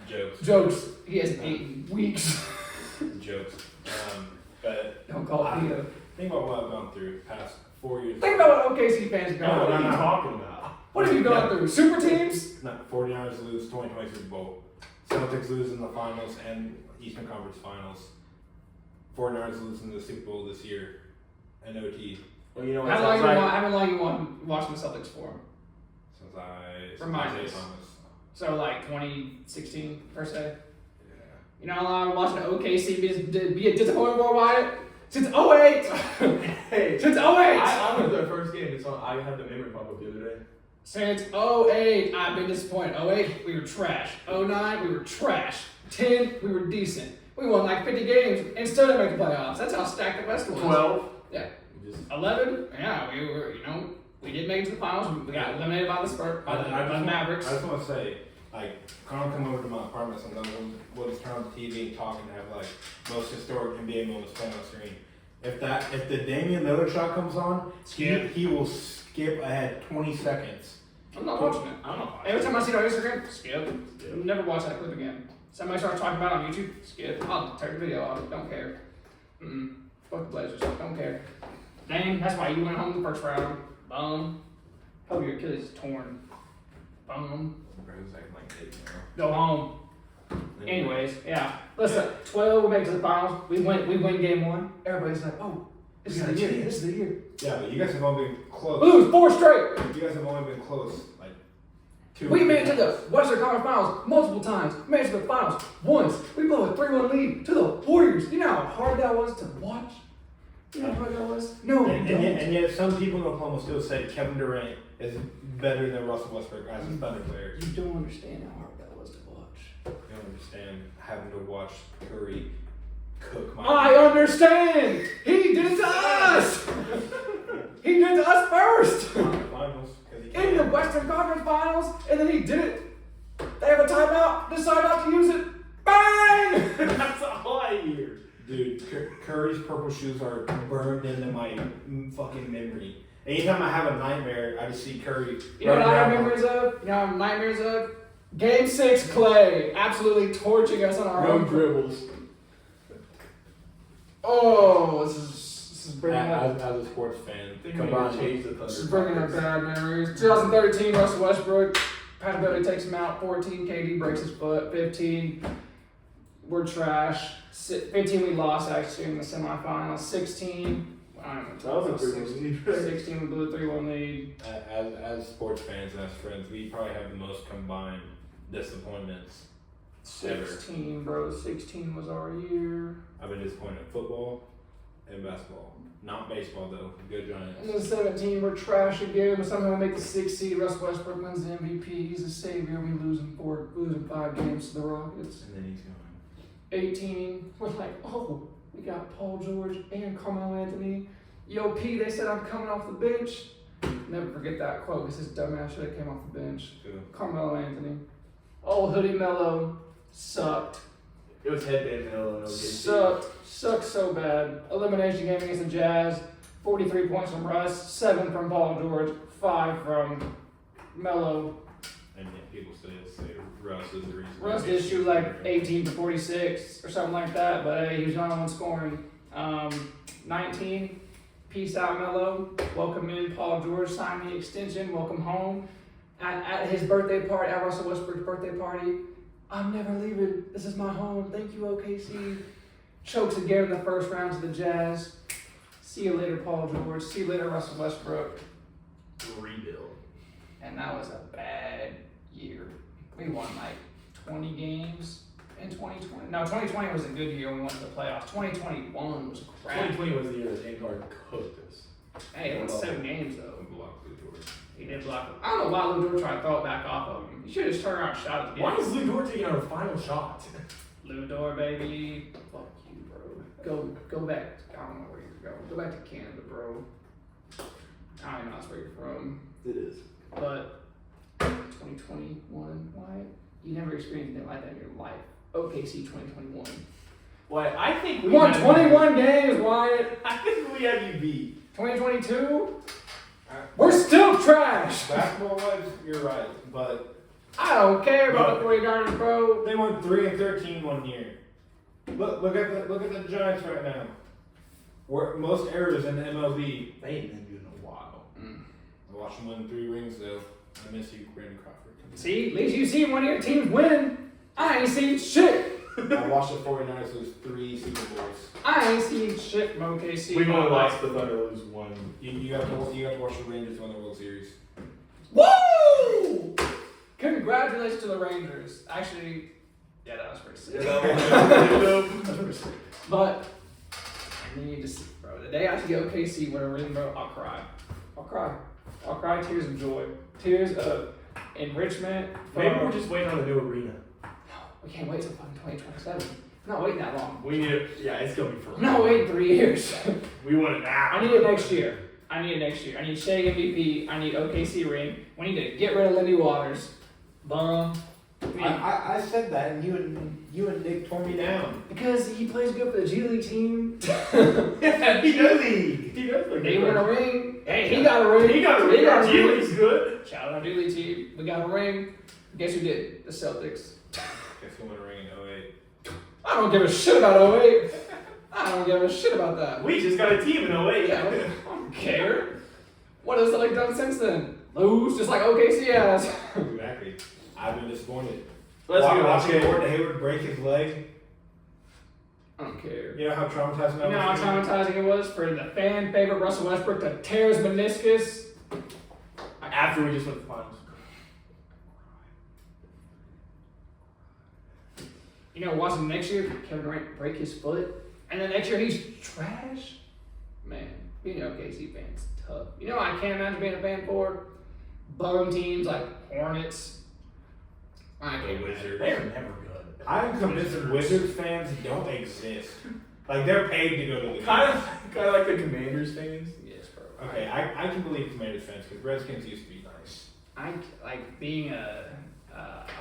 jokes. Jokes. He hasn't eaten in weeks. Jokes. But Don't call it Peter. think about what I've gone through past 4 years. Think about what OKC fans go What through. are you talking about? What have you gone through? Super teams? No, 49ers lose 2020 Super Bowl. Celtics lose in the finals and Eastern Conference Finals. 49ers lose in the Super Bowl this year. And OT. Well, you know what? How sounds like? long you watching the Celtics for? Since Remind Isaiah us. Thomas. So like 2016 per se. Yeah. You know how long I've been watching OKC be a disappointment for Wyatt? Since 08! Hey, Since 08! I went to their first game. It's on. I had the memory pop up the other day. Since 08, I've been disappointed. 08, we were trash. 09, we were trash. 10, we were decent. We won like 50 games and still didn't make the playoffs. That's how stacked the West was. 12. Yeah. We just 11, yeah, we were, we didn't make it to the finals. We got eliminated by the Spurs, by the Mavericks. I just want to say, like, Connor come over to my apartment sometimes. We'll just turn on the TV and talk and have like most historic NBA moments playing on screen. If the Damian Lillard shot comes on, he will skip ahead 20 seconds. I'm not watching it. I don't know. Every time I see it on Instagram, skip. Never watch that clip again. Somebody starts talking about it on YouTube, skip. I'll turn the video off. Don't care. Fuck the Blazers. Don't care. Dang, that's why you went home the first round. Bum. Hope your Achilles is torn. Bum. Bro's acting like kids now. Go home. Anyways, yeah. Listen, 12 we make it to the finals. We win game 1. Everybody's like, oh, this is the year. This is the year. Yeah, but you guys have only been close. Lose 4 straight. You guys have only been close like 2. We made it to the Western Conference Finals multiple times. We made it to the finals once. We blew a 3-1 lead to the Warriors. You know how hard that was to watch? You know how hard that was? No, and yet some people in Oklahoma still say Kevin Durant is better than Russell Westbrook as a Thunder player. You don't understand how hard that was to watch. You don't understand having to watch Curry cook my. I understand! He did it to us! He did it to us first! Finals, 'cause he In the can't. Western Conference Finals, and then he did it. They have a timeout, decide not to use it. Bang! That's all I hear. Dude, Curry's purple shoes are burned into my fucking memory. Anytime I have a nightmare, I just see Curry. You know what I have running around. memories of? You know what I have nightmares of? Game 6, Clay absolutely torching us on our No own. dribbles. Oh, this is bringing up. As a sports fan, I think we need to change the Thunder. This is bringing up bad memories. 2013, Russell Westbrook. Pat Beverly takes him out. 14, KD breaks his foot. 15, we're trash. 15, we lost actually in the semifinals. 16, That was a 3-1 lead. 16 we blew a 3-1 lead. As sports fans and as friends, we probably have the most combined disappointments. 16, bro. 16 was our year. I've been disappointed in football and basketball. Not baseball though. Good Giants. And then 17, we're trash again. But somehow we make the 6th seed. Russ Westbrook wins the MVP. He's a savior. We losing 5 games to the Rockets. And then he's going. 18, we're like, oh, we got Paul George and Carmelo Anthony. Yo, P, they said I'm coming off the bench. Never forget that quote because his dumbass should have came off the bench. Cool. Carmelo Anthony. Oh, Hoodie Mello sucked. It was headband Melo and OKC. Sucked so bad. Elimination game against the Jazz. 43 points from Russ, 7 from Paul George, 5 from Mello. And yet people say Russ is the reason. Russ did shoot like 18 to 46 or something like that, but hey, he was the only one scoring. 19, peace out, Mello. Welcome in, Paul George. Sign the extension. Welcome home. At his birthday party, at Russell Westbrook's birthday party, I'm never leaving. This is my home. Thank you, OKC. Chokes again in the first round to the Jazz. See you later, Paul George. See you later, Russell Westbrook. Rebuild. And that was a bad year. We won like 20 games in 2020. No, 2020 was a good year. We went to the playoffs. 2021 was crap. 2020 was the year that James Harden cooked us. Hey, it won 7 games though. Block Lou George. He did block him. I don't know why Lou George tried to throw it back off of him. He should have just turned around and shot at the Why game. is Lou Dort taking our final shot? Lou Dort, baby. Fuck you, bro. Go back. I don't know where you're going. Go back to Canada, bro. I don't even know that's where you're from. It is. But 2021, Wyatt, you never experienced anything like that in your life. OKC 2021. Well, I think We won 21 games, Wyatt. I think we have you beat. 2022, we're still trash. Basketball wise, you're right, but I don't care about the 49ers, bro. they won 3-13 one year. Look at the Giants right now. We're most errors in the MLB. They ain't been good in a while. I watched them win 3 rings though. I miss you, Brandon Crawford. See, at least you see one of your teams win. I ain't seen shit. I watched the 49ers lose 3 Super Bowls. I ain't seen shit from OKC. We've only watched the Thunder lose 1. You have to watch the Rangers win the World Series. Woo! Congratulations to the Rangers. Actually, yeah, that was pretty sick. But I need to see, bro. The day I see OKC win a ring, bro, I'll cry. I'll cry tears of joy. Tears of enrichment. Maybe we're just waiting on the new arena. We can't wait till fucking 2027. I'm not waiting that long. We need it. Yeah, it's gonna be for. I'm not waiting 3 years. We want it now. I need it next year. I need Shea MVP. I need OKC ring. We need to get rid of Lindy Waters. Bum. I said that, and you and Nick tore me down. Because he plays good for the G League team. Yeah, he does. He does look They good. won a ring. Hey, he got a ring. He got a ring. Our G League's good. Shout out our G League team. We got a ring. Guess who did? The Celtics. Guess who won a ring in 08? I don't give a shit about 08. I don't give a shit about that. We just got a team in 08. Yeah, I don't care. What has Celtics done since then? Lose, just like OKC has. Exactly. I've been disappointed. Let's go. Watching Gordon Hayward break his leg. I don't care. You know how traumatizing that You know how was? traumatizing it was for the fan favorite Russell Westbrook to tear his meniscus? After we just went to the finals. You know, watching next year, Kevin Durant break his foot, and then next year he's trash? Man, being an OKC fan's tough. You know what I can't imagine being a fan for? Bum teams like Hornets. I can't The imagine. Wizards. They're never good. I'm convinced that Wizards fans don't exist. Like, they're paid to go to the Kind games. of like the Commanders fans. Yes, bro. Okay, I can believe Commanders fans because Redskins used to be nice. I like being a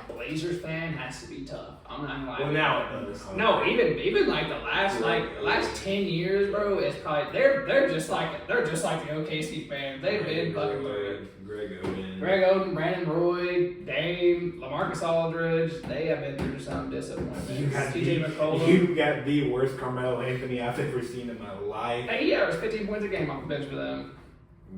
Blazers fan has to be tough. I'm not gonna lie. Well, now it does. No, even like the last 10 years, bro. It's probably they're just like the OKC fans. They've been fucking through it. Greg Oden. Greg Oden, Brandon Roy, Dame, LaMarcus Aldridge. They have been through some disappointments. TJ McCollum. You got the worst Carmelo Anthony I've ever seen in my life. Hey, he averaged 15 points a game off the bench for them.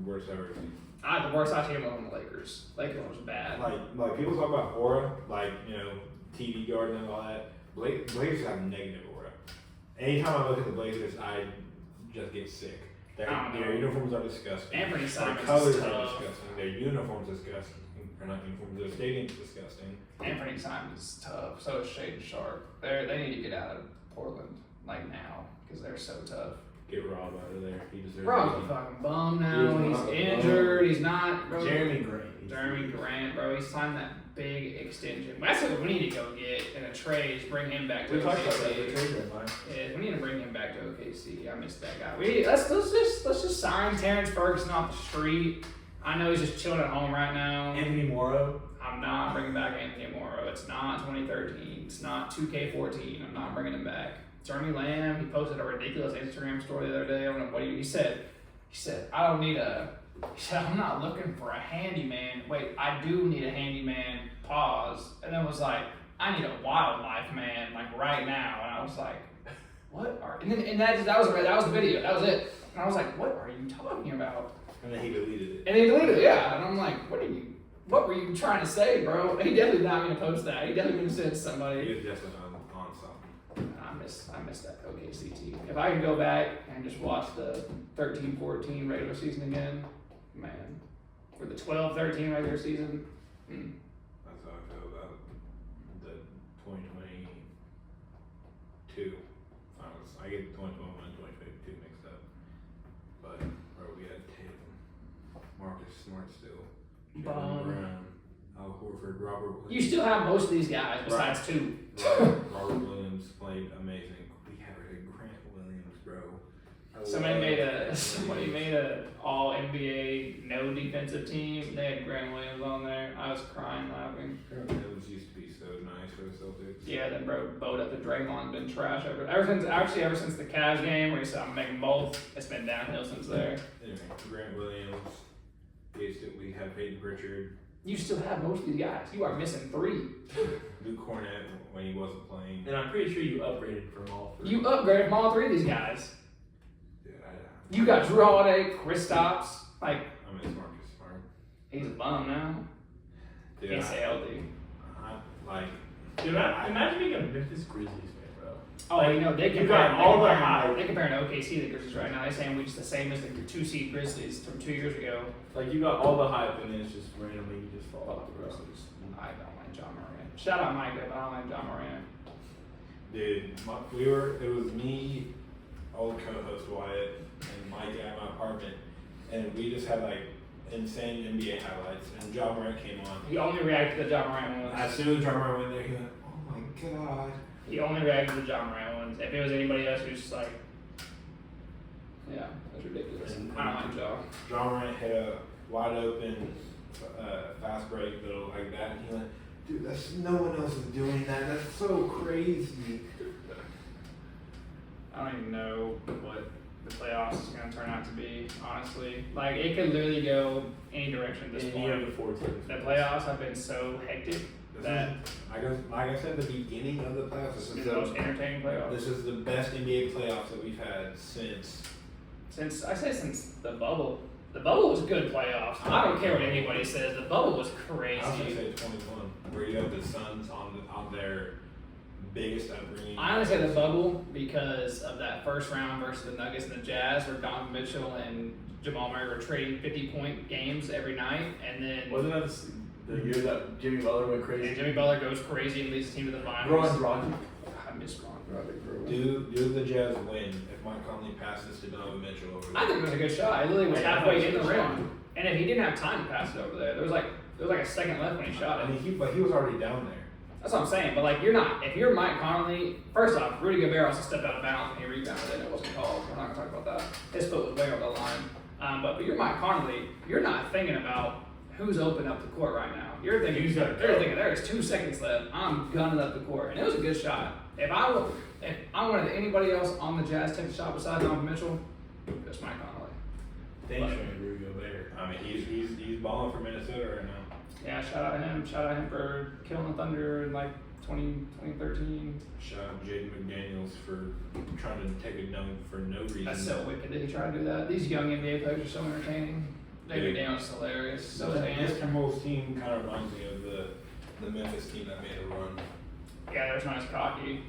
Worst I've ever seen. The worst I seen was on the Lakers. Lakers was bad. Like people talk about aura, like, you know, TV Garden and all that. Blazers have negative aura. Anytime I look at the Blazers, I just get sick. Their uniforms are disgusting. Anthony Their Simons colors is are tough. disgusting. Their uniforms disgusting. Or not uniforms. Their stadium's disgusting. Anthony Simons is tough. So is Shaden Sharp. They need to get out of Portland like now because they're so tough. Get Rob out of there. He deserves Rob's it. a fucking bum now. He's He's not a injured. bum. He's not. Bro. Jeremy Grant. Jeremy Grant, bro. He signed that big extension. That's what we need to go get in a trade. Is bring him back to We talked about that OKC. in the trade deadline. Yeah, we need to bring him back to OKC. I miss that guy. Let's just sign Terrence Ferguson off the street. I know he's just chilling at home right now. Anthony Morrow. I'm not bringing back Anthony Morrow. It's not 2013. It's not 2K14. I'm not bringing him back. Jeremy Lamb, he posted a ridiculous Instagram story the other day. I don't know what he said. He said, I don't need a. He said, I'm not looking for a handyman. Wait, I do need a handyman. Pause. And then was like, I need a wildlife man, like right now. And I was like, what are? And that was the video. That was it. And I was like, what are you talking about? And then he deleted it. And he deleted it, yeah. And I'm like, what were you trying to say, bro? He definitely not gonna post that. He definitely gonna send it to somebody. He was definitely on something. I miss that OKC team. If I could go back and just watch the 13-14 regular season again, man, for the 12-13 regular season, That's how I feel about the 2022 finals. I get 2021 and 2022 mixed up. But, bro, we had Tatum, Marcus Smart still, Jaylen Brown, Al Horford, Robert Williams. you still have most of these guys besides two. Robert Williams played amazing. We have a Grant Williams, bro. Somebody made a all NBA no defensive team. They had Grant Williams on there. I was crying laughing. Grant Williams used to be so nice for the Celtics. Yeah, then bro bowed up the Draymond's been trash ever since the Cavs game where he said I'm making both. It's been downhill since there. Anyway, Grant Williams. We have Peyton Pritchard. You still have most of these guys. You are missing three. Luke Cornett when he wasn't playing. And I'm pretty sure you upgraded from all three. You upgraded from all three of these guys. Yeah, You got Drew Holiday, Kristaps. Like, I miss Marcus Smart. he's a bum now. Dude, Can't stay healthy. Dude, imagine being a Memphis Grizzlies fan, bro. Oh, Like, you know, they you compare got all the hype. They comparing OKC to the Grizzlies right now. They're saying we're just the same as the 2-seed Grizzlies from 2 years ago. Like, you got all the hype, and then it's just randomly you just fall Fuck off the the ground. Grizzlies. I don't like John Morant. Shout out Micah, but I don't like John Morant. Dude, it was me, old co-host Wyatt, and Mike at my apartment, and we just had like insane NBA highlights, and John Morant came on. He only reacted to the John Morant ones. As soon as John Morant went there, he went, oh my god. He only reacted to the John Morant ones. If it was anybody else, he was just like, yeah, that's ridiculous. I don't like John. John Morant hit a wide open fast break little like that, and he went, dude, no one else is doing that. That's so crazy. I don't even know what the playoffs is going to turn out to be, honestly. Like, it could literally go any direction at this And point. you have the 4 teams. The playoffs have been so hectic that Like I said at the beginning of the playoffs, this is the most entertaining playoffs. this is the best NBA playoffs that we've had since Since the bubble. The bubble was good playoffs. I don't care what anybody says. The bubble was I was gonna crazy. say 21, where you have the Suns on their biggest upbringing. I only say the bubble because of that first round versus the Nuggets and the Jazz, where Donovan Mitchell and Jamal Murray were trading 50-point games every night, and then Wasn't that the year that Jimmy Butler went crazy? Jimmy Butler goes crazy and leads the team to the finals. Ron Dragic. I miss Ron Dragic, bro. Do the Jazz win if Mike Conley passes to Donovan Mitchell over there? I think it was a good shot. It literally was Yeah, halfway in it was the a good rim, and if he didn't have time to pass it over there, there was like a second left when he shot I it. mean, but he was already down there. That's what I'm saying. But like, if you're Mike Conley, first off, Rudy Gobert also stepped out of bounds and he rebounded it. It wasn't called. We're not gonna talk about that. His foot was way over the line. But you're Mike Conley. You're not thinking about who's open up the court right now. You're thinking there is 2 seconds left. I'm gunning up the court, and it was a good shot. If I wanted anybody else on the Jazz take the shot besides Donovan Mitchell, it's Mike Conley. Thanks for Rudy Gobert. I mean, he's balling for Minnesota right now. Yeah, shout out him. Shout out him for killing the Thunder in like 2013. Shout out Jaden McDaniels for trying to take a dunk for no reason. That's so wicked that he tried to do that. These young NBA players are so entertaining. David McDaniels is hilarious. So is This Ant. Timberwolves team kind of reminds me of the Memphis team that made a run. Yeah, there's not as cocky.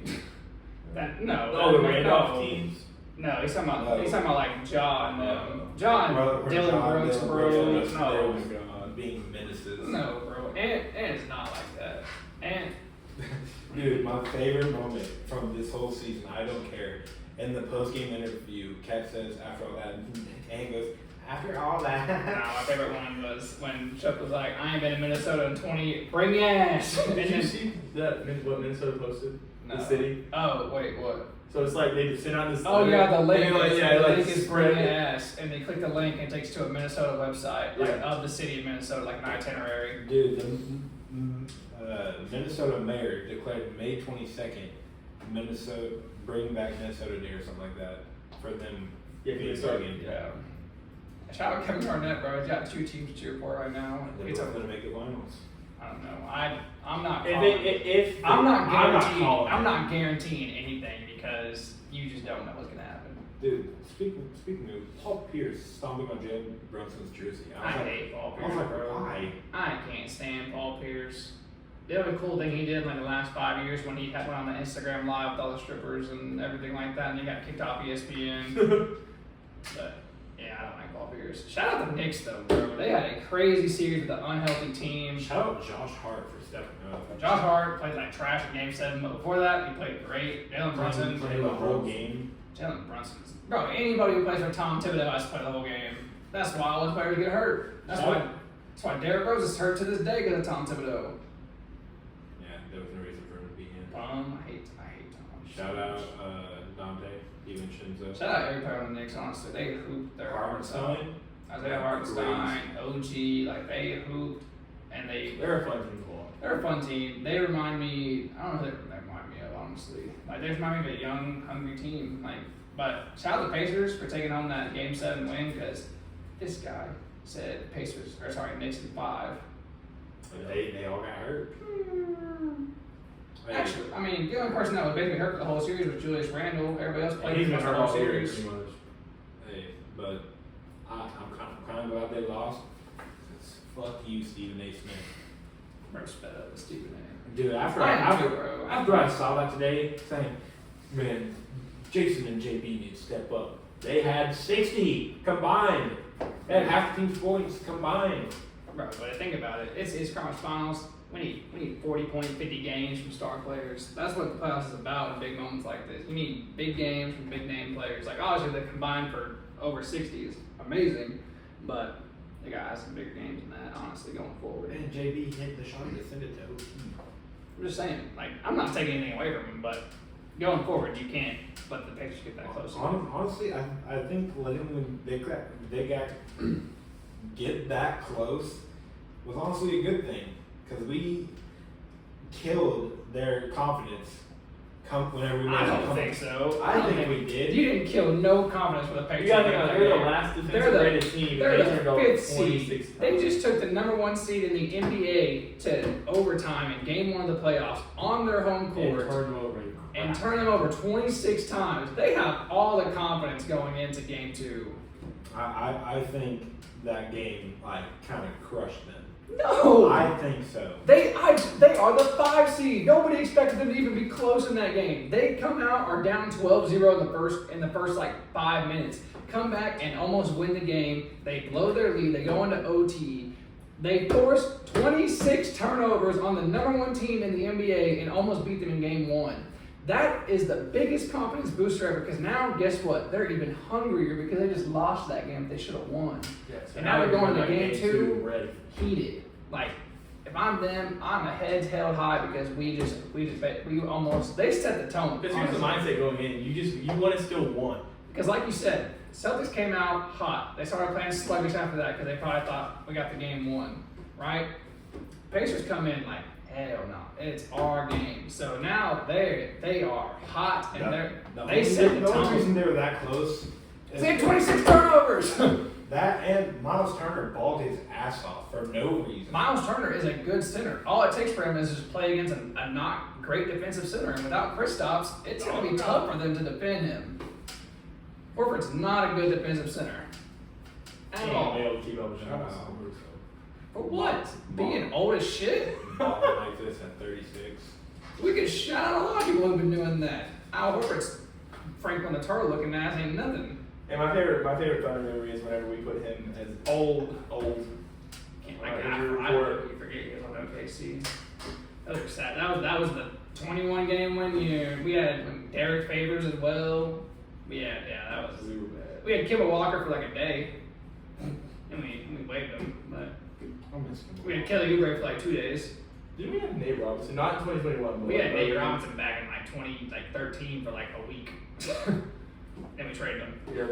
Oh, the Randolph no. teams. No, he's talking about No. like John. John, Dylan Brooks, bro. No, being menaces. no, bro. And it's not like that. And Dude, my favorite moment from this whole season, I don't care. In the post-game interview, Cat says after all that, and he goes, after all that. no, my favorite one was when Chuck was like, I ain't been in Minnesota in 20. Bring your ass. And Did you then, see that what Minnesota posted? No. The city. oh wait, what? So it's like they just sent out this. Oh yeah, the link. Like, the link is spread bring your it. ass, and they click the link and it takes to a Minnesota website, like Yeah. of the city of Minnesota, like an itinerary. Dude, the Minnesota mayor declared May 22nd, Minnesota, bring back Minnesota Day or something like that for them. Yeah, being Minnesota, big in- Yeah. Shout out Kevin Garnett, bro. He's got 2 teams to cheer for right now. They're It's both a, gonna make the finals. I don't know. I'm not. If calling- if I'm not guaranteeing. calling I'm it. not guaranteeing anything because you just don't know what's gonna happen. Dude, speaking of Paul Pierce stomping on Jalen Brunson's jersey. I was like, hate Paul I Pierce, was like, bro. why? I can't stand Paul Pierce. The only cool thing he did in like the last 5 years when he had went on the Instagram live with all the strippers and everything like that, and he got kicked off ESPN. But yeah, I don't like Paul Pierce. Shout out the Knicks though, bro. They had a crazy series with the unhealthy team. Shout out Josh Hart for stepping up. Josh Hart played like trash in Game 7, but before that he played great. Jalen Brunson played the whole game. Jalen Brunson's bro. Anybody who plays for Tom Thibodeau has to play the whole game. That's why all those players get hurt. That's why Derrick Rose is hurt to this day because of Tom Thibodeau. Yeah, there was no reason for him to be in. I hate Tom. Shout out Dante, DiVincenzo. Shout out every player on the Knicks. Honestly, they hooped their hearts out. Hartenstein. Isaiah Hartenstein, OG, like they hooped, and They're a fun team to watch. they're a fun team. They remind me. I don't know who they remind me of, honestly. Like they remind me of a young, hungry team. Like, but shout out the Pacers for taking home that Game 7 win because this guy said Knicks in 5. They all got hurt. Hey, Actually, I mean, the only person that was basically hurt for the whole series was Julius Randle. Everybody else played He's for been the hurt whole all year, series. pretty much. hey, but I'm kind of glad they lost. It's fuck you, Stephen A. Smith. Bro, sped up the stupid name. Dude, after bro. I saw that today, saying, man, Jason and JB need to step up. They had 60 combined. They had half the team's points combined. Bro, but think about it. It's conference finals. We need 40 point, 50 games from star players. That's what the playoffs is about in big moments like this. You need big games from big name players. Like obviously they combined for over 60 is amazing, but they got some bigger games than that. Honestly, going forward. And JB hit the shot to send it to OT. I'm just saying. Like I'm not taking anything away from him, but going forward, you can't let the Pacers get that close. Honestly, I think letting them they got get that close was honestly a good thing because we killed their confidence. Whenever we I don't think so. I think we did. You didn't kill no confidence with the Pacers. You gotta think about it, they're the last defensive rated team. They're They the turned over 5th 26 seed. times. They just took the number 1 seed in the NBA to overtime in Game 1 of the playoffs on their home And court turned them over. and turned them over 26 times. They have all the confidence going into Game 2. I think that game like kind of crushed them. No, I think so. they are the 5 seed. Nobody expected them to even be close in that game. They come out are down 12-0 in the first like 5 minutes. Come back and almost win the game. They blow their lead. They go into OT. They force 26 turnovers on the number 1 team in the NBA and almost beat them in Game 1. That is the biggest confidence booster ever because now, guess what? They're even hungrier because they just lost that game they should have won. Yeah, so And now they're going to Game 2 ready. heated. Like, if I'm them, I'm a heads held high because we almost, they set the tone. Because here's the mindset going in. You want to still won. Because like you said, Celtics came out hot. They started playing sluggish after that because they probably thought we got the game won, right? Pacers come in like, hell no, it's our game. So now they are hot and they set the The only reason tone. they were that close is They had 26 turnovers. that and Miles Turner balled his ass off for no reason. Miles Turner is a good center. All it takes for him is just play against a not great defensive center. And without Kristaps, it's going to be tough for them to defend him. Horford's not a good defensive center. At all. They'll keep up with Shout them. out. For what? Being old as shit? Balling like this at 36. We could shout out a lot of people who've been doing that. Al Horford's Franklin the Turtle looking ass ain't nothing. And my favorite Thunder memory is whenever we put him as old. You forget he was on OKC. Those are sad. That was the 21 game win year. We had Derek Favors as well. We were bad. We had Kemba Walker for like a day, and we waived him. But we had Kelly Oubre for like 2 days. Didn't we have Nate Robinson? Not in 2021. But We had Nate Robinson back in like 2013 for like a week. Then we traded him. Yeah,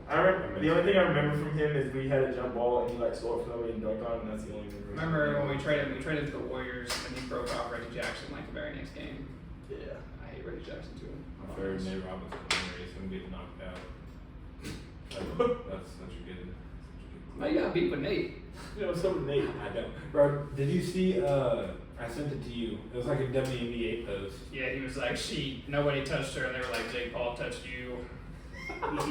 I remember. The only thing I remember from him is we had a jump ball and he like stole it from somebody and dunked on, and that's the only memory. Remember when we traded to the Warriors and he broke off Reggie Jackson like the very next game? Yeah. I hate Reggie Jackson too. My favorite Nate Robinson memory is him getting knocked out. That's such a good. Why you got beat with Nate? You know, what's up with Nate? I don't. Bro, did you see? I sent it to you. It was like a WNBA post. Yeah, he was like, nobody touched her, and they were like, Jake Paul touched you. Because I don't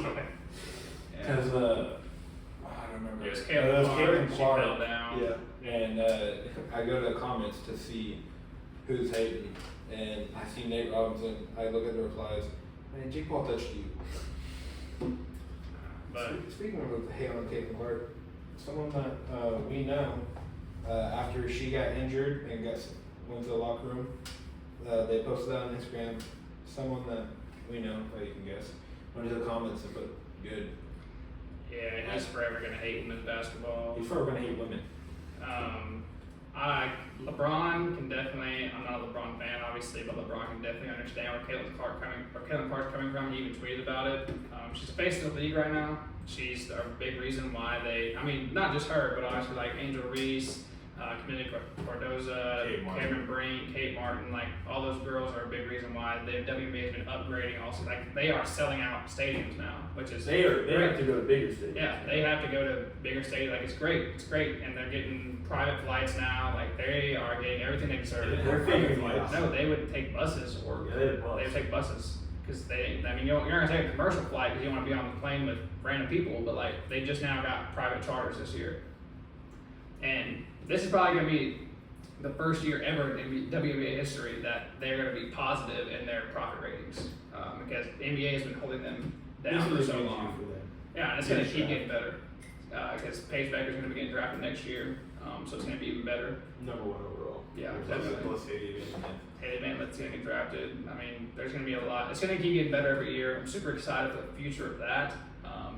remember. It was Caitlin Caitlin Clark. She Clark. fell down. Yeah. And I go to the comments to see who's hating, and I see Nate Robinson. I look at the replies. Man, Jake Paul touched you. But Speaking of hate on Caitlin Clark, someone that we know, after she got injured and went to the locker room, they posted that on Instagram. Someone that we know, well, you can guess, went to the comments and put good. yeah, he's forever gonna hate women's basketball. He's forever gonna hate women. LeBron can definitely. I'm not a LeBron fan, obviously, but LeBron can definitely understand where Caitlin Clark's coming from. He even tweeted about it. She's the face of the league right now. She's a big reason why not just her, but obviously like Angel Reese, Camila Cardoza, Cameron Brink, Kate Martin, like all those girls are a big reason why the WNBA has been upgrading. Also, like they are selling out stadiums now, which is They have to go to bigger stadiums. Yeah, they have to go to bigger stadiums. Like it's great, and they're getting private flights now. Like they are getting everything they deserve. They're figuring it out. No, they would take buses or they would take buses because you're not gonna take a commercial flight because you want to be on the plane with random people, but like they just now got private charters this year, and this is probably gonna be the first year ever in WNBA history that they're gonna be positive in their profit ratings because the NBA has been holding them down for so long. Yeah, and it's gonna keep getting better because Paige Becker's gonna be getting drafted next year, so it's gonna be even better. Number one overall. Yeah, Plus definitely. Haley Van Lit's gonna get drafted. I mean, there's gonna be a lot. It's gonna keep getting better every year. I'm super excited for the future of that.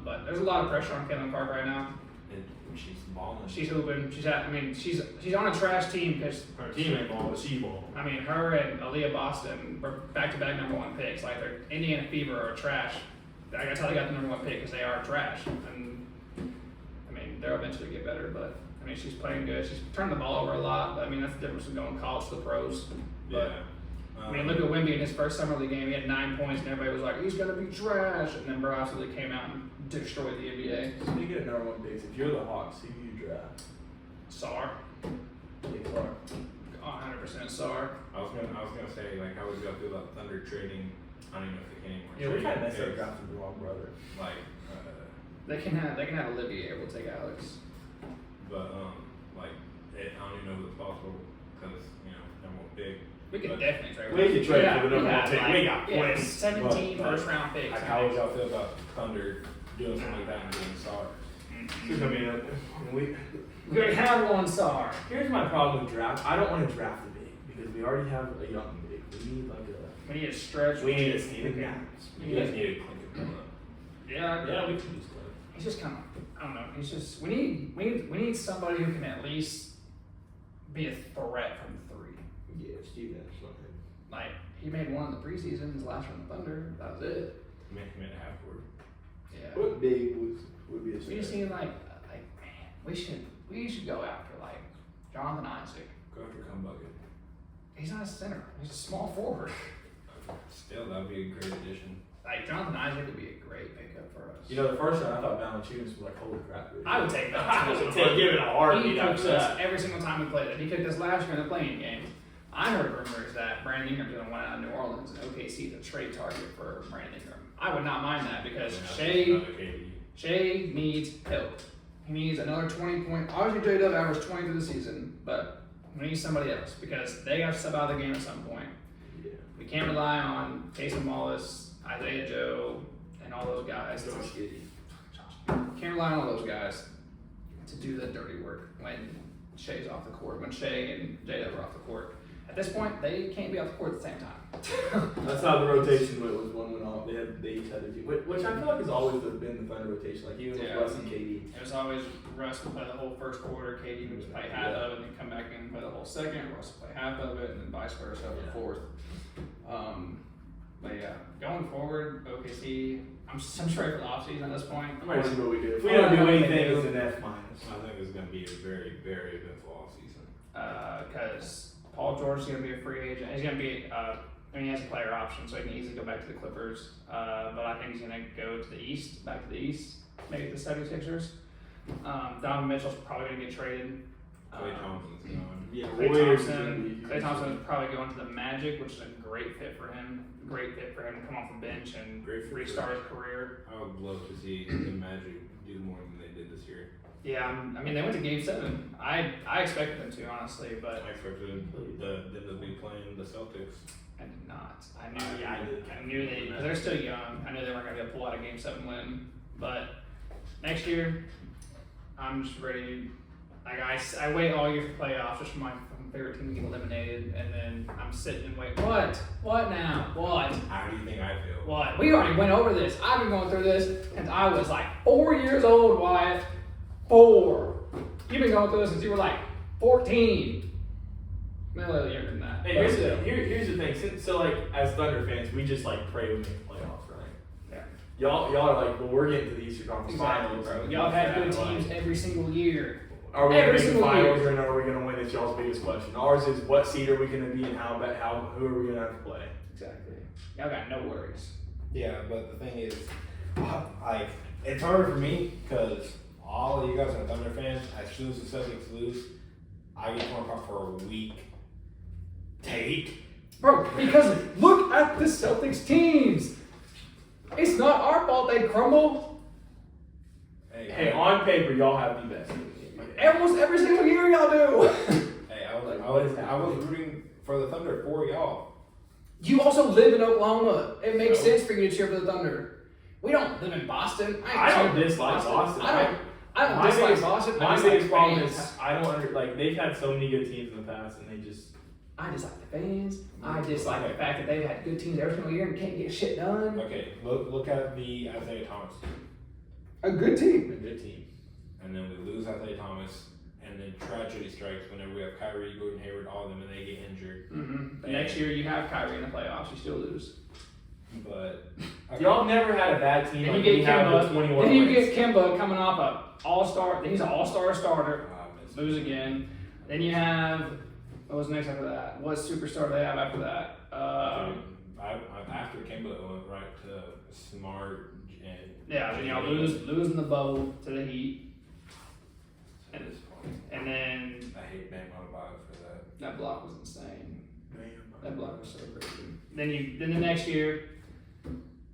But there's a lot of pressure on Caitlin Clark right now. And she's balling. She's hooping. She's on a trash team because Her team ain't ball, but she ball. I mean, her and Aaliyah Boston were back-to-back #1 picks. Like, their Indiana Fever are trash. That's how they got the #1 pick, because they are trash. And, I mean, they'll eventually get better, but, I mean, she's playing good. She's turned the ball over a lot, but, I mean, that's the difference from going college to the pros. But, Yeah. I mean, look at Wemby in his first summer league game. He had 9 points, and everybody was like, he's going to be trash. And then bro absolutely came out and destroyed the NBA. Speaking of #1 picks, if you're the Hawks, who do you draft? Sar. Jake Clark. 100% Sar. I was gonna say, like, how would you feel about Thunder trading? I don't even know if they can anymore. Yeah, we Trading kind of messed up picks, drafting the wrong brother. Like, They can have Olivier. We'll take Alex. but like, I don't even know if it's possible because #1 pick. We could But- definitely trade. We could trade Yeah, for the we #1 got, pick. like, We got plenty. 17 But, first-round picks. Like, how would y'all feel about Thunder doing something like that and getting Sar? Here's gonna be We already have one Sar. Here's my problem with draft. I don't want to draft a big because we already have a young big. We need like We need a stretch. we need a Steven Adams. You guys need to clink it up. Yeah, we can use that. he's just kind of. I don't know. He's just. We need somebody who can at least be a threat from 3. Yeah, Steven Adams. Like he made one in the preseason. His last one in the Thunder. That was it. Make him at half court. Yeah. What big would be a We just need man. We should go after like Jonathan Isaac. Go after Come Bucket. He's not a center. He's a small forward. Still, that would be a great addition. Like Jonathan Isaac would be a great pickup for us. You know, the first round I thought Valanciunas was like, holy crap. Dude. I would take that. I would take give it a heartbeat He after cooks us that. every single time we played it. He cooked us last year in the playing game. I heard rumors that Brandon Ingram's going to want out of New Orleans and OKC to trade target for Brandon Ingram. I would not mind that because Shea needs help. He needs another 20 point. Obviously, J-Dub averaged 20 through the season, but we need somebody else because they got to step out of the game at some point. Yeah. We can't rely on Taysom Wallace, Isaiah Joe, and all those guys. Josh Giddey. Can't rely on all those guys to do the dirty work when Shea's off the court, when Shea and Jada were off the court. At this point, they can't be off the court at the same time. That's how the rotation was. One went off. They each had their team, which I feel like has always been the Thunder rotation. Like even with Russ and KD. It was always Russ would play the whole first quarter, KD would play half of it, and then come back and play the whole second. Russ would play half of it, and then vice versa over the fourth. But yeah, going forward, OKC, I'm ready for the offseason at this point. I'm ready to see what we do. If we don't do anything, it's an F-. I think it's going to be a very, very eventful offseason. Because Paul George is going to be a free agent. He's going to be, he has a player option, so he can easily go back to the Clippers. But I think he's going to go to the East, back to the East, maybe the 76ers. Donovan Mitchell's probably going to get traded. Klay Thompson's going. Yeah, Klay Thompson is probably going to the Magic, which is a great fit for him. Great fit for him to come off the bench and restart his career. I would love to see the Magic do more than they did this year. Yeah, I mean, they went to Game 7. I expected them to, honestly, but I expected them to be playing the Celtics. I did not. I knew they, because they're still young. I knew they weren't going to be able to pull out a Game 7 win. But next year, I'm just ready. Like I wait all year for playoffs just for my favorite team to get eliminated, and then I'm sitting and wait. What? What now? What? How do you think I feel? What? We already went over this. I've been going through this since I was like 4 years old, Wyatt. 4. You've been going through this since you were like 14. Maybe a little younger than that. Hey, here's the thing. So like as Thunder fans, we just like pray we make the playoffs, right? Yeah. Y'all are like, well, we're getting to the Eastern Conference Finals, bro. Y'all have had good teams every single year. Are we going to make the finals or are we going to win? It's y'all's biggest question. Ours is what seed are we going to be and who are we going to have to play? Exactly. Y'all got no worries. Yeah, but the thing is, like, it's harder for me because all of you guys are Thunder fans. As soon as the Celtics lose, I get torn apart for a week. Bro, because look at the Celtics teams. It's not our fault they crumble. Hey, on paper, y'all have the best team. Almost every single year y'all do. Hey, I was rooting for the Thunder for y'all. You also live in Oklahoma. It makes sense for you to cheer for the Thunder. We don't live in Boston. I don't dislike Boston. I don't dislike Boston. My biggest problem is I don't like they've had so many good teams in the past and they just. I dislike the fans. I dislike the fact that they've had good teams every single year and can't get shit done. Okay, look at the Isaiah Thomas team. A good team. A good team. And then we lose Isaiah Thomas, and then tragedy strikes whenever we have Kyrie, Gordon Hayward, all of them, and they get injured. Mm-hmm. The next year you have Kyrie in the playoffs, you still lose. But y'all never had a bad team. Then you get Kemba. Then you get Kemba coming off an all-star. He's an all-star starter. Lose again. Then you have what was next after that? What superstar do they have after that? After Kemba, it went right to Smart. Yeah, then y'all lose in the bubble to the Heat. And then I hate Bam Adebayo for that. That block was insane. That block was so crazy. Then the next year,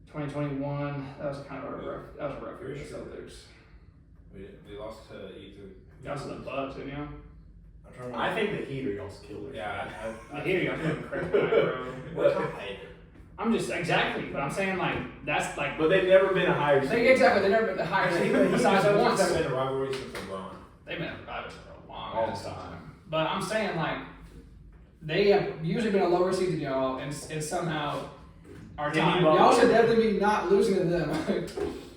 2021, that was kind of a rough year for the Celtics. We lost to either. Y'all to the Bucks, didn't y'all? I think the Heat are y'all's killers. Yeah, I hear you. I'm doing crazy, bro. What? I'm just exactly, but I'm saying like that's like. But they've never been a higher seed. Exactly, they've never been the higher seed besides once. They've been a rivalry since LeBron. They've been a rivalry for a long time. But I'm saying like they have usually been a lower seed than y'all, and somehow our time. Y'all should definitely be not losing to them.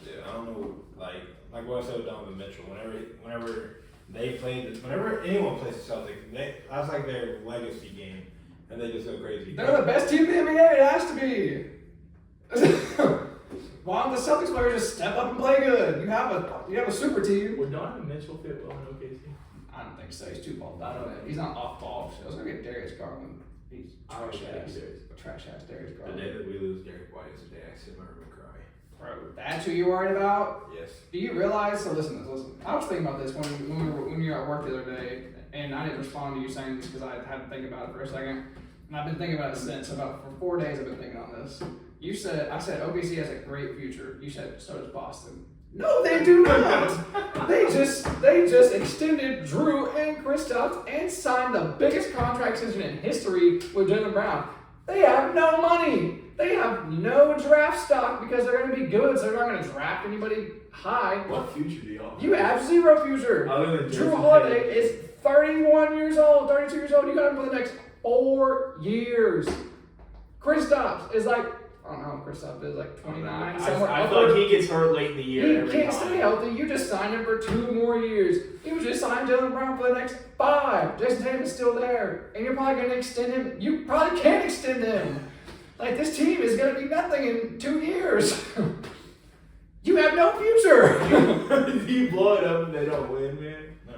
Yeah, I don't know, like what I said with Donovan Mitchell. Whenever they played, whenever anyone plays the Celtics, that's like their legacy game. And they just go crazy. They're the best team in the NBA. It has to be. Why don't the Celtics players just step up and play good? You have a super team. Would Donovan Mitchell fit well in OKC? I don't think so. He's too ball dominant. He's not off ball. So I was gonna get Darius Garland. He's trash ass Darius Garland. The day that we lose Derek White is the day I sit in my room and cry. Bro, that's who you're worried about? Yes. Do you realize? So listen. I was thinking about this when you were at work the other day, and I didn't respond to you saying this because I had to think about it for a second. And I've been thinking about it since. For 4 days I've been thinking on this. I said OKC has a great future. You said so does Boston. No, they do not. They just extended Drew and Kristaps and signed the biggest contract extension in history with Jaylen Brown. They have no money. They have no draft stock because they're going to be good, so they're not going to draft anybody high. What future do y'all have? You have zero future. Other than Drew Jason Holiday Tatum. is 31 years old, 32 years old. You got him for the next 4 years. Kristaps is like, I don't know how Kristaps is, like 29, somewhere I feel like he gets hurt late in the year. He every can't time. stay healthy. You just signed him for 2 more years. You just signed Jaylen Brown for the next 5. Jason Tatum is still there. And you're probably going to extend him. You probably can't extend him. Like, this team is going to be nothing in 2 years. You have no future. You blow it up and they don't win, man. No.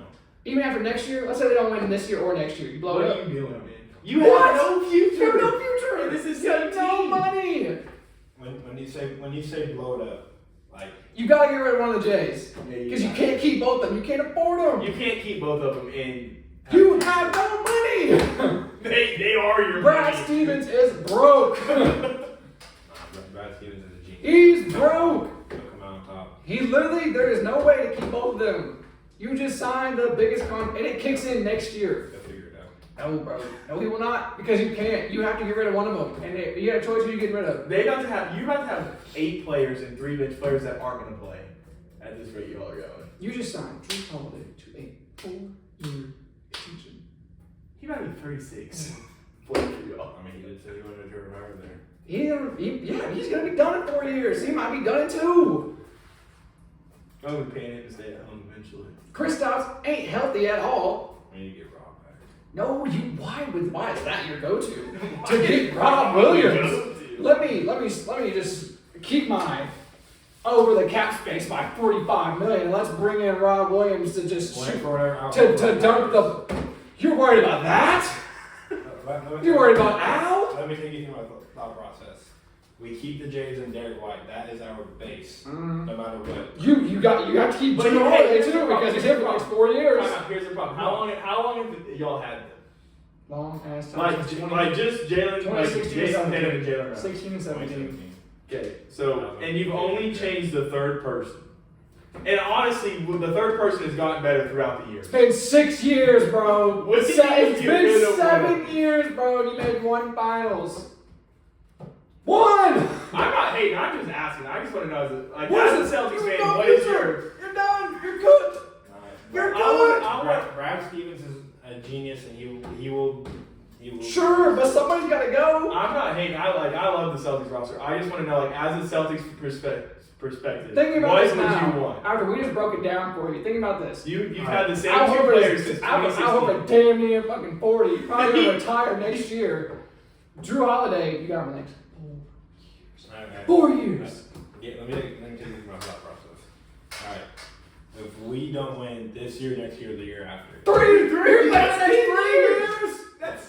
Even after next year, let's say they don't win this year or next year. You blow What it up. are you doing, man? You What? have no future. You have no future. This is you have no 17. money. When you say blow it up, like You got to get rid of one of the Jays. Yeah, Because you can't keep both of them. You can't afford them. You can't keep both of them in. You have no money. They are your Brad money. Stevens is broke. Brad Stevens is a genius. He's broke. He'll come out on top. He literally, there is no way to keep both of them. You just signed the biggest contract, and it kicks in next year. They'll figure it out. No, bro. No, he will not, because you can't. You have to get rid of one of them, and you got a choice who you get rid of. You're about to have 8 players and 3 bench players that aren't going to play at this rate y'all are going. You just signed Drew Holiday to a 4-year extension. He might be 36. Playing for y'all. I mean, he did say he wanted to retire there. He's gonna be done in 4 years. He might be done in 2. I'll be paying him to stay at home eventually. Kristaps ain't healthy at all. I mean, you get Rob back. No, why is that your go-to? To get Rob Williams. Let me just keep my over the cap space by $45 million. Let's bring in Rob Williams to just shoot, to dunk the. You're worried about that? You're worried about Al? Let me take you through my thought process. We keep the Jays and Derek White. That is our base, no matter what. You have to keep But Drew hey, Holiday here's too the problem, because he's here for the next 4 years. Here's the problem. How long have y'all had them? Long ass time. Like just Jalen, like 2016 Jason and Tatum and Jalen Brown. 16 and 17. Okay, so and you've only changed the third person. And honestly, the third person has gotten better throughout the years. It's been 6 years, bro. What's It's he doing? been 7 years, bro. And you made 1 finals. 1! I'm not hating. I'm just asking. I just want to know, like, What as is a Celtics it? fan, what is your? You're done. You're good. You're good. Brad Stevens is a genius, and he will. Sure, but somebody's got to go. I'm not hating. I love the Celtics roster. I just want to know, like, as a Celtics perspective, Think about what this would now. you want? After we just broke it down for you, think about this. You've had the same Al 2 Horford players since is Al 2016. Horford damn near fucking 40. Probably gonna retire next year. Drew Holiday, you got him next 4 years. Let me take you through my thought process. All right. If we don't win this year, next year, the year after. 3 years. That's 3 years. years.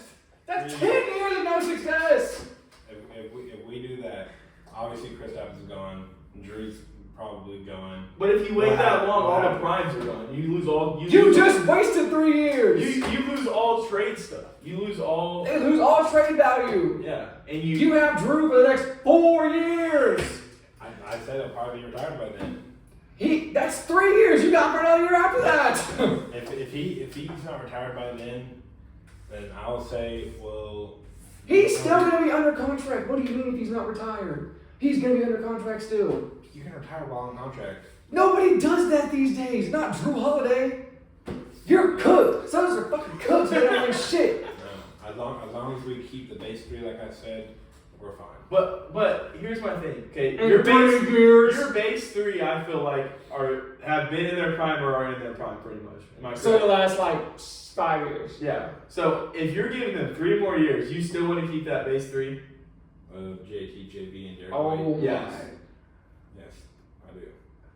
That's 10 years of no success. If we do that, obviously Kristaps is gone. Drew's probably gone. But if you wait that long, all the primes are gone. You lose all. You just wasted 3 years. You lose all trade stuff. You lose all. They lose all trade value. Yeah, and you. You have Drew for the next 4 years. I said he'll probably be retired by then. That's 3 years. You got for another year after that. If he's not retired by then I'll say, well. He's still going to be under contract. What do you mean if he's not retired? He's going to be under contract still. You can retire while on contract. Nobody does that these days. Not Drew Holiday. You're cooked. Sons are fucking cooked. They don't win shit. No, as long as we keep the base 3, like I said, we're fine. But here's my thing. Okay, In your 3 years. your base 3, I feel like have been in their prime or are in their prime pretty much. Am I correct? So the last like 5 years. Yeah. So if you're giving them 3 more years, you still want to keep that base 3? JT, JB, and Derek Oh White. my. Yes. Yes, I do.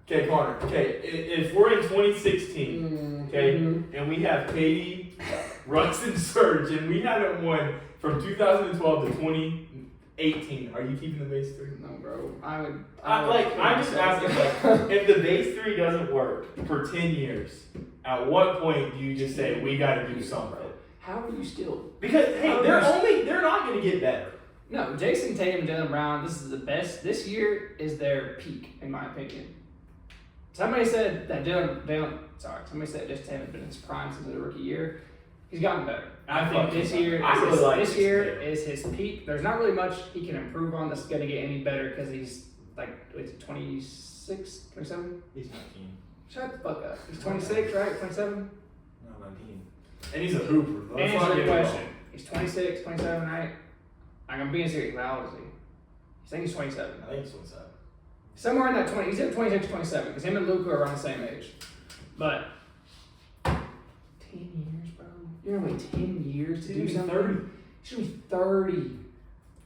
Okay, Connor. Okay, if we're in 2016, okay, and we have KD, Russ, and Serge, and we haven't won from 2012 to 2018, are you keeping the base 3? No, bro. I'm just asking, like, if the base 3 doesn't work for 10 years, at what point do you just say we got to do something? How are you still? Because hey, they're not going to get better. No, Jason Tatum and Jaylen Brown, this is the best. This year is their peak, in my opinion. Somebody said that somebody said Jason Tatum has been in his prime since his rookie year. He's gotten better. I think this year, I really like this year Tatum. is his peak. There's not really much he can improve on that's going to get any better because he's like, what's it, 26, 27? He's 19. Shut the fuck up. He's 26, right? 27? No, 19. And he's a hooper. Let's not Answer get the it wrong. question. He's 26, 27, right? I'm being serious. How old is he? I think he's 27. I think he's 27. Somewhere in that 20, he's at 26, 27, because him and Luka are around the same age. But 10 years, bro. You're gonna wait 10 years to do something? 30. He should be 30.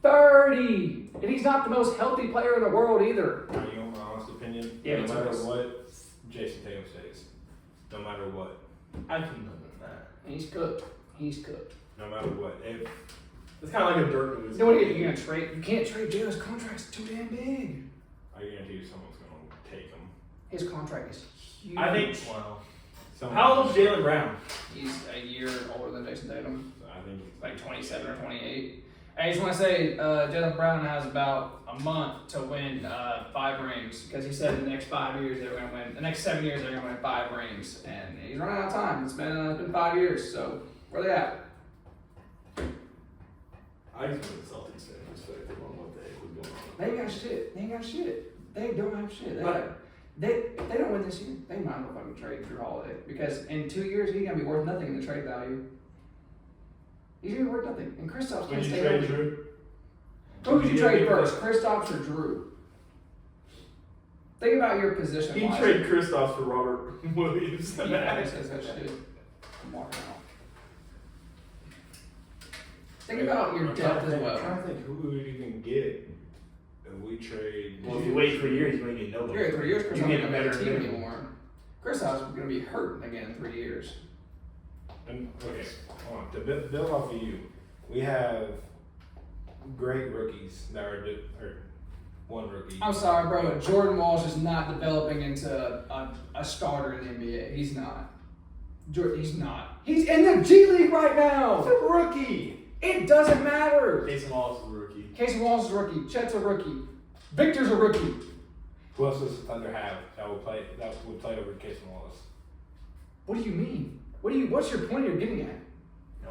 30! And he's not the most healthy player in the world either. Are you want my honest opinion? Yeah, no it's matter honest. what, Jason Tatum stays. No matter what. I can live with that. He's cooked. He's cooked. No matter what. If It's kind of like a Dirk move. You know what you're gonna trade? You can't trade Jaylen's contract's too damn big. I guarantee you someone's going to take him. His contract is huge. I think. Wow. Someone, How old is Jaylen Brown? He's a year older than Jason Tatum. I think he's Like 27 or 28. I just want to say, Jaylen Brown has about a month to win 5 rings because he said in the next 5 years they're going to win. The next 7 years they're going to win 5 rings, and he's running out of time. It's been 5 years, so where they at? I just want the Celtics fan perspective on what the heck was going on. They ain't got shit. They ain't got shit. They don't have shit. Right. They don't win this year. They might as well fucking trade Drew Holiday because in 2 years he's gonna be worth nothing in the trade value. He's gonna be worth nothing. And Kristaps Would can't you stay trade healthy. Drew? Who would you Yeah, trade yeah. first, Kristaps or Drew? Think about your position. He'd trade Kristaps for Robert Williams. Yeah, that says that shit. I'm walking out. Think about your I'm depth as I'm well. trying to think who we would even get if we trade. Well, if you wait 3 years, you're going to get nobody. You're at 3 years, Kristaps You not get gonna a be a better team minimum. anymore. Kristaps is gonna be hurt again in 3 years. And, okay, hold on. To build off of you, we have great rookies that are or one rookie. I'm sorry, bro, but Jordan Walsh is not developing into a starter in the NBA. He's not. He's not. He's in the G League right now. He's a rookie. It doesn't matter. Jason Wallace is a rookie. Casey Walsh is a rookie. Chet's a rookie. Victor's a rookie. Who else does the Thunder have that would play over Casey Wallace? What do you mean? What's your point you're getting at? No,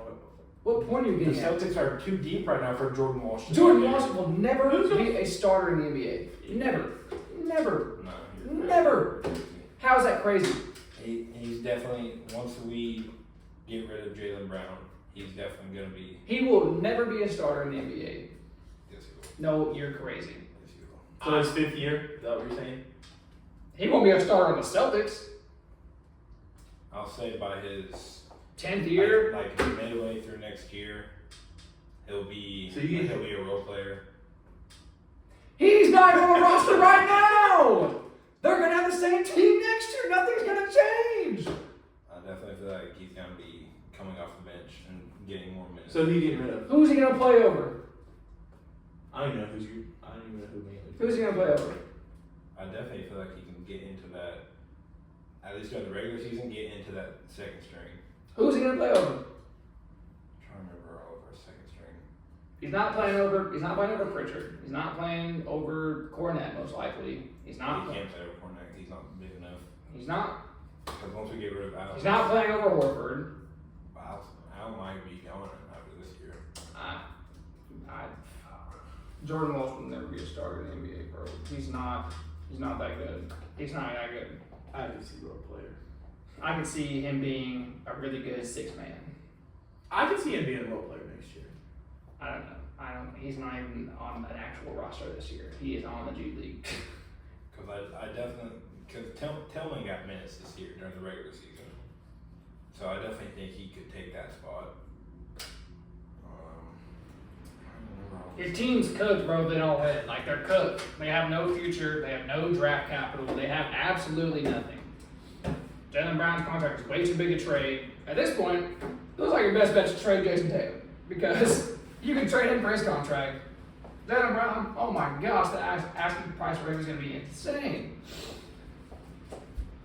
What point are you The getting at? Celtics are too deep right now for Jordan Walsh. to Jordan play. Walsh will never be a starter in the NBA. Never. Never. No, he's Never. crazy. How is that crazy? He's definitely, once we get rid of Jaylen Brown, he's definitely going to be. He will never be a starter in the NBA. Yes, he will. No, you're crazy. Yes, he will. So his 5th year? Is that what you're saying? He won't be a starter on the Celtics. I'll say by his 10th year. like midway through next year, he'll be So you- he'll be a role player. He's not on the roster right now. They're gonna have the same team next year. Nothing's gonna change. I definitely feel like he's going to be coming off the bench and getting more minutes. So who you getting rid of? Who's he gonna play over? I don't even know who's you. I don't even know who mainly. Who's he gonna play over? I definitely feel like he can get into that, at least during the regular season, get into that second string. Who's he gonna play over? I'm trying to remember all of our second string. He's not playing over Pritchard. He's not playing over Cornette, most likely. He's not. He can't play over Cornet. He's not big enough. He's not. Because once we get rid of Al, He's not playing over Horford. Al might be gone after this year. Jordan Walsh will never be a starter in the NBA, bro. He's not that good. He's not that good. I can see role player. I can see him being a really good 6-man. I can see him being a role player next year. I don't know. He's not even on an actual roster this year. He is on the G League. Because I definitely, because Tillman got minutes this year during the regular season. So I definitely think he could take that spot. His team's cooked, bro. They don't win. Like, they're cooked. They have no future. They have no draft capital. They have absolutely nothing. Jaylen Brown's contract is way too big a trade. At this point, it looks like your best bet to trade Jason Tatum because you can trade him for his contract. Jaylen Brown, oh my gosh, the asking price for him is going to be insane.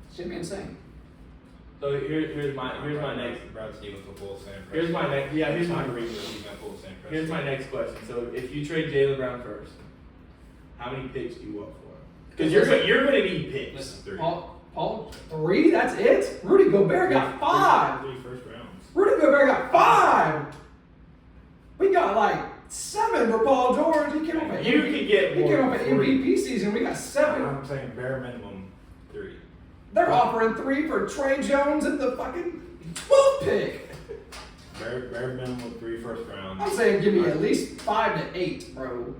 It's going to be insane. So here's my next. Brad Stevens will pull the same. Here's my next. Yeah, here's my. He's gonna pull the same. Here's my next question. So if you trade Jaylen Brown first, how many picks do you want for him? Because you're gonna need picks. Listen, Three. Paul, 3? That's it? Rudy Gobert got 5. 3 first rounds. Rudy Gobert got got like 7 for Paul George. He came up at You could get He more came up at than 3. MVP season. We got 7. I'm saying bare minimum 3. They're offering 3 for Trey Jones and the fucking 12th pick. Bare minimum 3 first rounds. I'm saying give me at least 5 to 8, bro.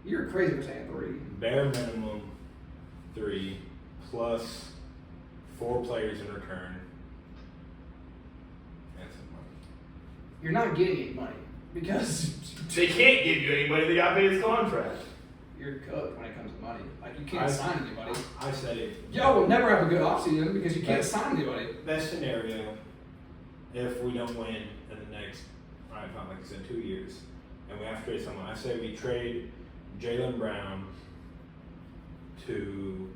You're crazy for saying 3. Bare minimum 3 plus 4 players in return. And some money. You're not getting any money because They can't give you anybody. They got to pay his contract. you're cooked when it comes to money. Like you can't sign anybody. I said it. Y'all will never have a good offseason because you can't sign anybody. Best scenario, if we don't win in the next, like I said, 2 years, and we have to trade someone, I say we trade Jaylen Brown to,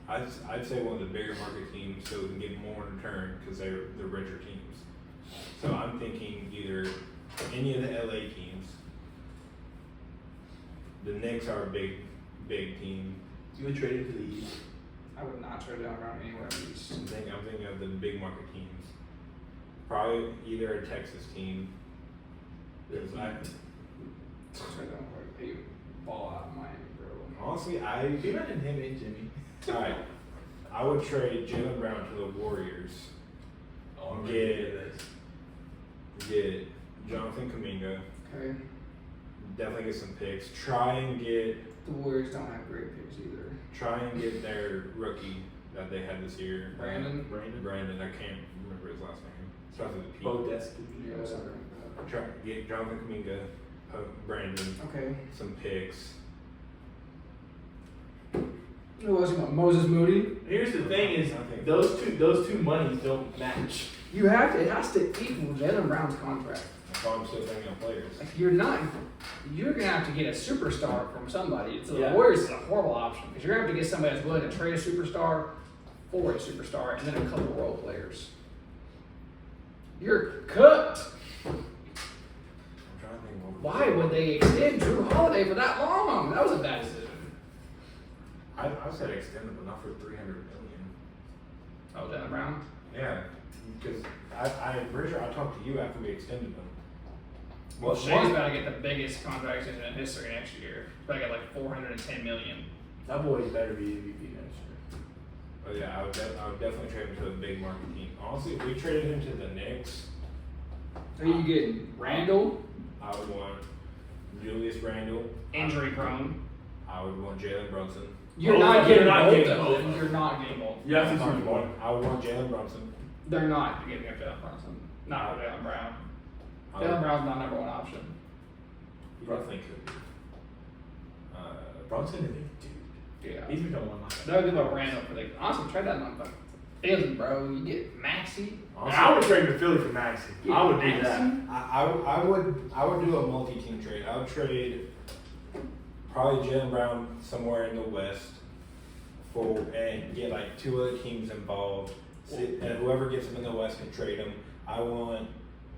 I'd say one of the bigger market teams so we can get more in return because they're the richer teams. So I'm thinking either any of the LA teams. The Knicks are a big team. You would trade him to the East. I would not trade down around anywhere in the East. I'm thinking of the big market teams. Probably either a Texas team. Because Trade down where they ball out of Miami, bro. honestly, Imagine him and Jimmy. alright, I would trade Jaylen Brown to the Warriors. Oh, I'm Get Jonathan Kuminga. Okay. Definitely get some picks. Try and get The Warriors don't have great picks either. their rookie that they had this year. Brandon. Brandon, I can't remember his last name. Starts with a P. Yeah, sorry. Try get Jonathan Kuminga, Brandon, Okay. some picks. Who else you want? Moses Moody. Here's the thing: is I think- those two monies don't match. You have to. It has to equal Jaylen Brown's contract. That's why I'm still thinking of players. Like you're not. You're gonna have to get a superstar from somebody. So the Yeah. Warriors is a horrible option because you're gonna have to get somebody that's willing to trade a superstar for a superstar and then a couple role players. You're cooked. I'm trying to think what. Why would they extend Drew Holiday for that long? That was a bad decision. I said extended, but not for $300 million. Oh, Jaylen Brown. Yeah, because I'm pretty sure I talked to you after we extended them. Well, Shea's about to get the biggest contract extension in history next year. He's about to get like $410 million. That boy better be MVP next year. But yeah, I would definitely trade him to a big market team. Honestly, if we traded him to the Knicks, Who you getting? Randall, I would want Julius Randle. injury prone. I would want Jalen Brunson. You're Oh, not you're getting not both getting of both them. of them. You're not getting both. You have to I choose would one. want Jalen Brunson. They're not getting up Jalen Brunson. Not Jalen Brown. Jalen Brown's not number one option. He definitely could be. Brunson is a dude. Yeah. He's become one of my They'll give up Randall for the honestly trade that motherfucker. Philly, bro. You get Maxey. I would trade to Philly for Maxey. I would do that. I would do a multi-team trade. I would trade probably Jaylen Brown somewhere in the West and get like 2 other teams involved. And whoever gets them in the West can trade them. I want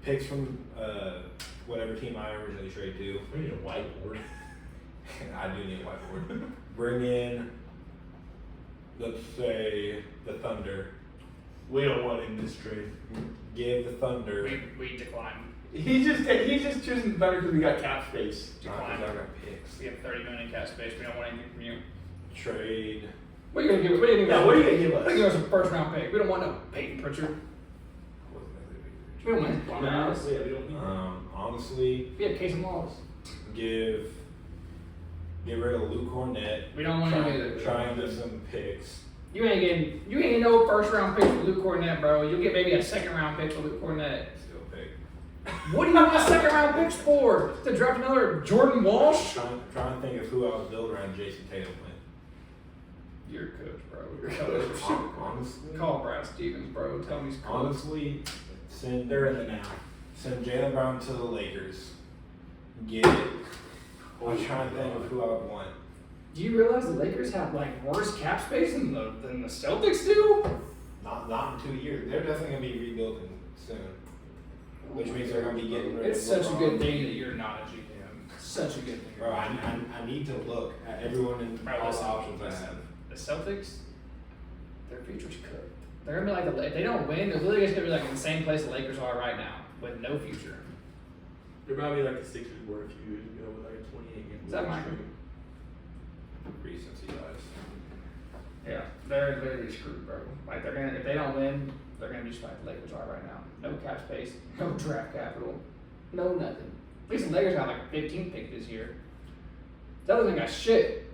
picks from whatever team I originally trade to. We need a whiteboard. I do need a whiteboard. Bring in, let's say, the Thunder. We don't want in this trade. Give the Thunder. We decline. He's just choosing better because we got cap space. I got picks. We have 30 million in cap space. We don't want anything from you. Trade. What are you gonna give? What are you Yeah, gonna what are you gonna give us? What are you gonna give us a first round pick? We don't want no Peyton Pritchard. We don't want Plum House. Yeah, we don't need that. Honestly, We have Case and Laws. get rid of Luke Cornett. We don't want him either. Try and get some picks. You ain't getting no first round pick for Luke Cornett, bro. You'll get maybe a second round pick for Luke Cornett. Still pick. What do you want second round picks for? To draft another Jordan Walsh? Trying to think of who I would build around Jason Tatum with. You're coach, bro. You're coach. Honestly, Call Brad Stevens, bro. Tell me he's coach. honestly, send They're in the now. Send Jaylen Brown to the Lakers. Get it. I'm trying to think of who I would want. Do you realize the Lakers have like worse cap space than the Celtics do? Not in 2 years. They're definitely gonna be rebuilding soon. Which means they're gonna be getting rid of It's such a LeBron. good thing that you're not a GM. Such a good thing. Bro, I need to look at everyone in Bro, all the listen, options I listen. have. The Celtics, their future's cooked. They're gonna be like if they don't win, they're literally just gonna be like in the same place the Lakers are right now with no future. They're probably like the Sixers were a few years ago with like a 28 game. Is that Michael? Recency bias. Yeah, they're literally screwed, bro. Like they're gonna if they don't win, they're gonna be just like the Lakers are right now. No cap space, no draft capital, no nothing. At least the Lakers got like a 15th pick this year. The other thing got shit.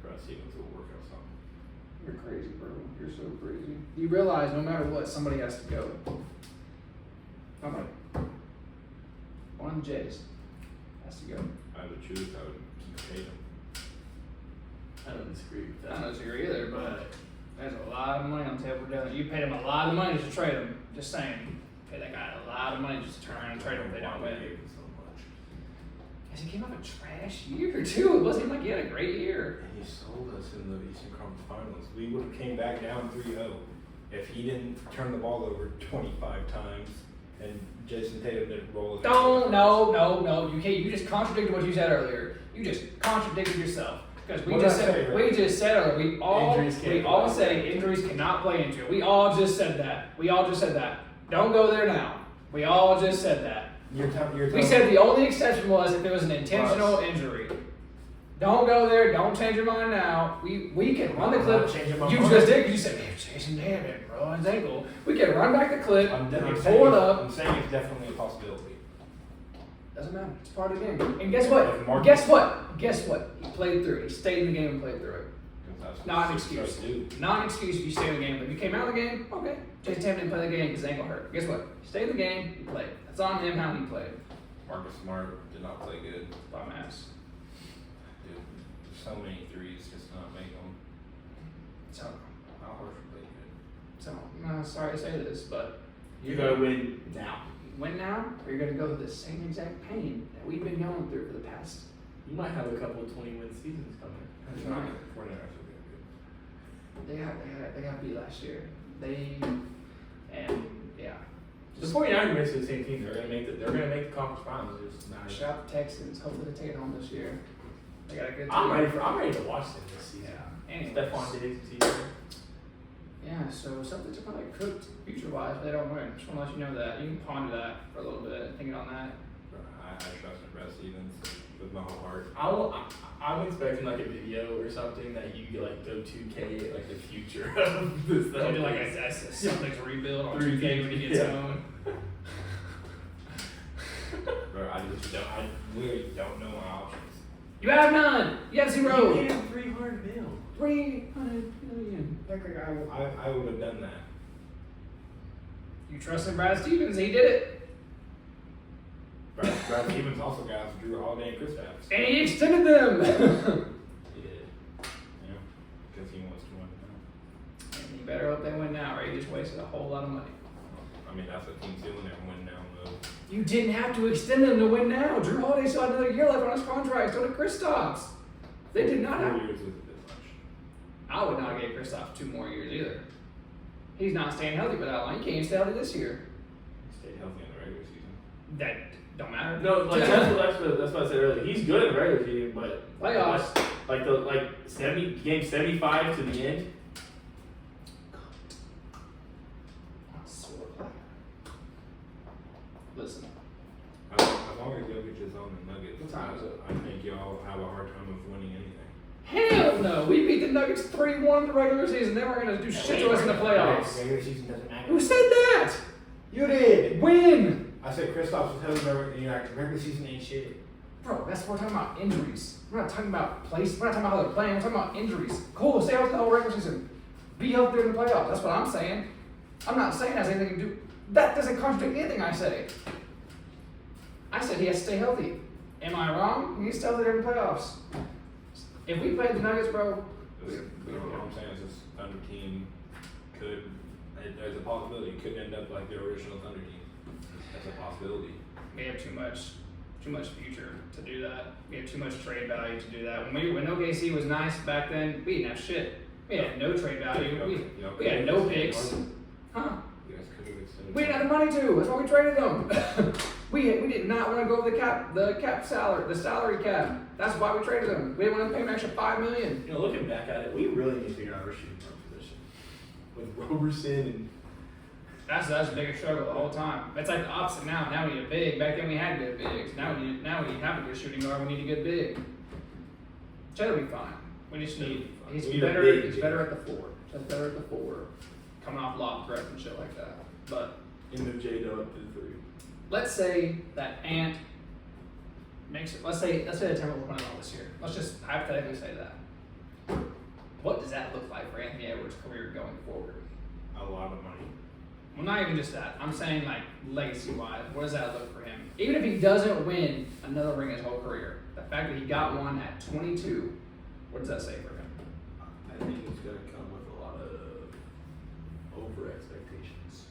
Brad Stevens will work out something. You're crazy, bro. You're so crazy. You realize no matter what, somebody has to go. Somebody. One of the Jays has to go. I would choose. I would keep Tatum. I don't disagree with that. I don't disagree either, but there's a lot of money on the table for doing. You paid him a lot of money just to trade him. Just saying. Pay that guy a lot of money just to turn around and trade him if they don't win. So much. Because he came off a trash year too. It wasn't like he had a great year. And he sold us in the Eastern Conference Finals. We would have came back down 3-0 if he didn't turn the ball over 25 times and Jason Tatum didn't roll it. No. You can't. You just contradicted what you said earlier. You just contradicted yourself. Because we just said earlier, we all say injuries cannot play into it. We all just said that. Don't go there now. We all just said that. We said the only exception was if it was an intentional injury. Don't go there. Don't change your mind now. We can run the clip. You just did because you said, man, Jason Tatum, bro, his ankle. We can run back the clip. Pull it up. I'm saying it's definitely a possibility. Doesn't matter. It's part of the game. And guess what? Guess what? He played through it. He stayed in the game and played through it. Not an excuse. Not an excuse if you stay in the game. If you came out of the game, okay. Jason Tatum didn't play the game because his ankle hurt. Guess what? He stayed in the game, he played. That's on him how he played. Marcus Smart did not play good. Bum ass. Dude, so many threes, just not make them. So, Al Horford played good. so sorry to say this, but You gotta win now. win now, or you're going to go through the same exact pain that we've been going through for the past. You might have a couple 20-win seasons coming. That's not good. 49ers will be good. They got beat last year. Yeah. The 49ers are basically the same team. They're gonna make the conference finals. Shout out the Texans. Hopefully they take it home this year. They got a good team. I'm ready to watch them this season. Yeah. Anyways. Stephon Diggs is here. Yeah, so Celtics are probably cooked future-wise, but they don't win. Just want to let you know that. You can ponder that for a little bit, thinking on that. I trust in Brad Stevens with my whole heart. I'm expecting like a video or something that you like go 2K like the future of this. You do like a Celtics rebuild on 2K when he gets home. Bro, I really don't know my options. You have none. You have zero. You paid him $300 million. $300 million. I would have done that. You trust in Brad Stevens? He did it. Brad Stevens also got Drew Holiday and Chris Stapps. And he extended them. He did. Yeah, because he wants to win now. And you better hope they win now, or you just wasted a whole lot of money. I mean, that's what team's doing. They're win now move. You didn't have to extend them to win now. Drew Holiday still had another year left on his contract. So did Kristaps. They did not 4 have. years is a bit much. I would not give Kristaps 2 more years either. He's not staying healthy for that long. He can't even stay healthy this year. He stayed healthy in the regular season. That don't matter. No, like that's what I said earlier. He's good in the regular season, but playoffs. Like 70 game 75 to the end. Listen. As long as Jokic is on the Nuggets, What time is it? I think y'all have a hard time of winning anything. Hell no. We beat the Nuggets 3-1 in the regular season. They weren't going to do shit to us in the playoffs. Regular season doesn't matter. Who said that? You did. When? I said Kristaps was healthy, and you're like, regular season ain't shit. Bro, that's what we're talking about, injuries. We're not talking about place. We're not talking about how they're playing. We're talking about injuries. Cool, stay healthy the whole regular season. Be healthy during the playoffs. That's what I'm saying. I'm not saying it has anything to do. That doesn't contradict anything I say. I said he has to stay healthy. Am I wrong? He needs to stay healthy during the playoffs. If we played the Nuggets, bro. All I'm saying is this Thunder team could. There's a possibility it could end up like the original Thunder team. That's a possibility. We have too much future to do that. We have too much trade value to do that. When OKC was nice back then, we didn't have shit. We had no trade value. We had no picks. Huh? You guys could have extended. We didn't have the money to. That's why we traded them. we did not want to go over the salary cap. That's why we traded them. We didn't want to pay them an extra $5 million. You know, looking back at it, we really need to figure out our shooting guard position with Roberson and That's the biggest struggle the whole time. It's like the opposite now. Now we need a big. Back then we had good bigs. Now we have a good shooting guard. We need a good big. Chet will be fine. We just need. He's better. He's better at the 4. Chet's better at the 4. Coming off lob threats and shit like that. But And move J-Dub up to the 3. let's say that Ant makes it. Let's say the Timberwolves win it all this year. Let's just hypothetically say that. What does that look like for Anthony Edwards' career going forward? A lot of money. Well, not even just that. I'm saying like legacy-wise. What does that look for him? Even if he doesn't win another ring his whole career, the fact that he got one at 22, what does that say for him? I think it's going to come with a lot of over expectations.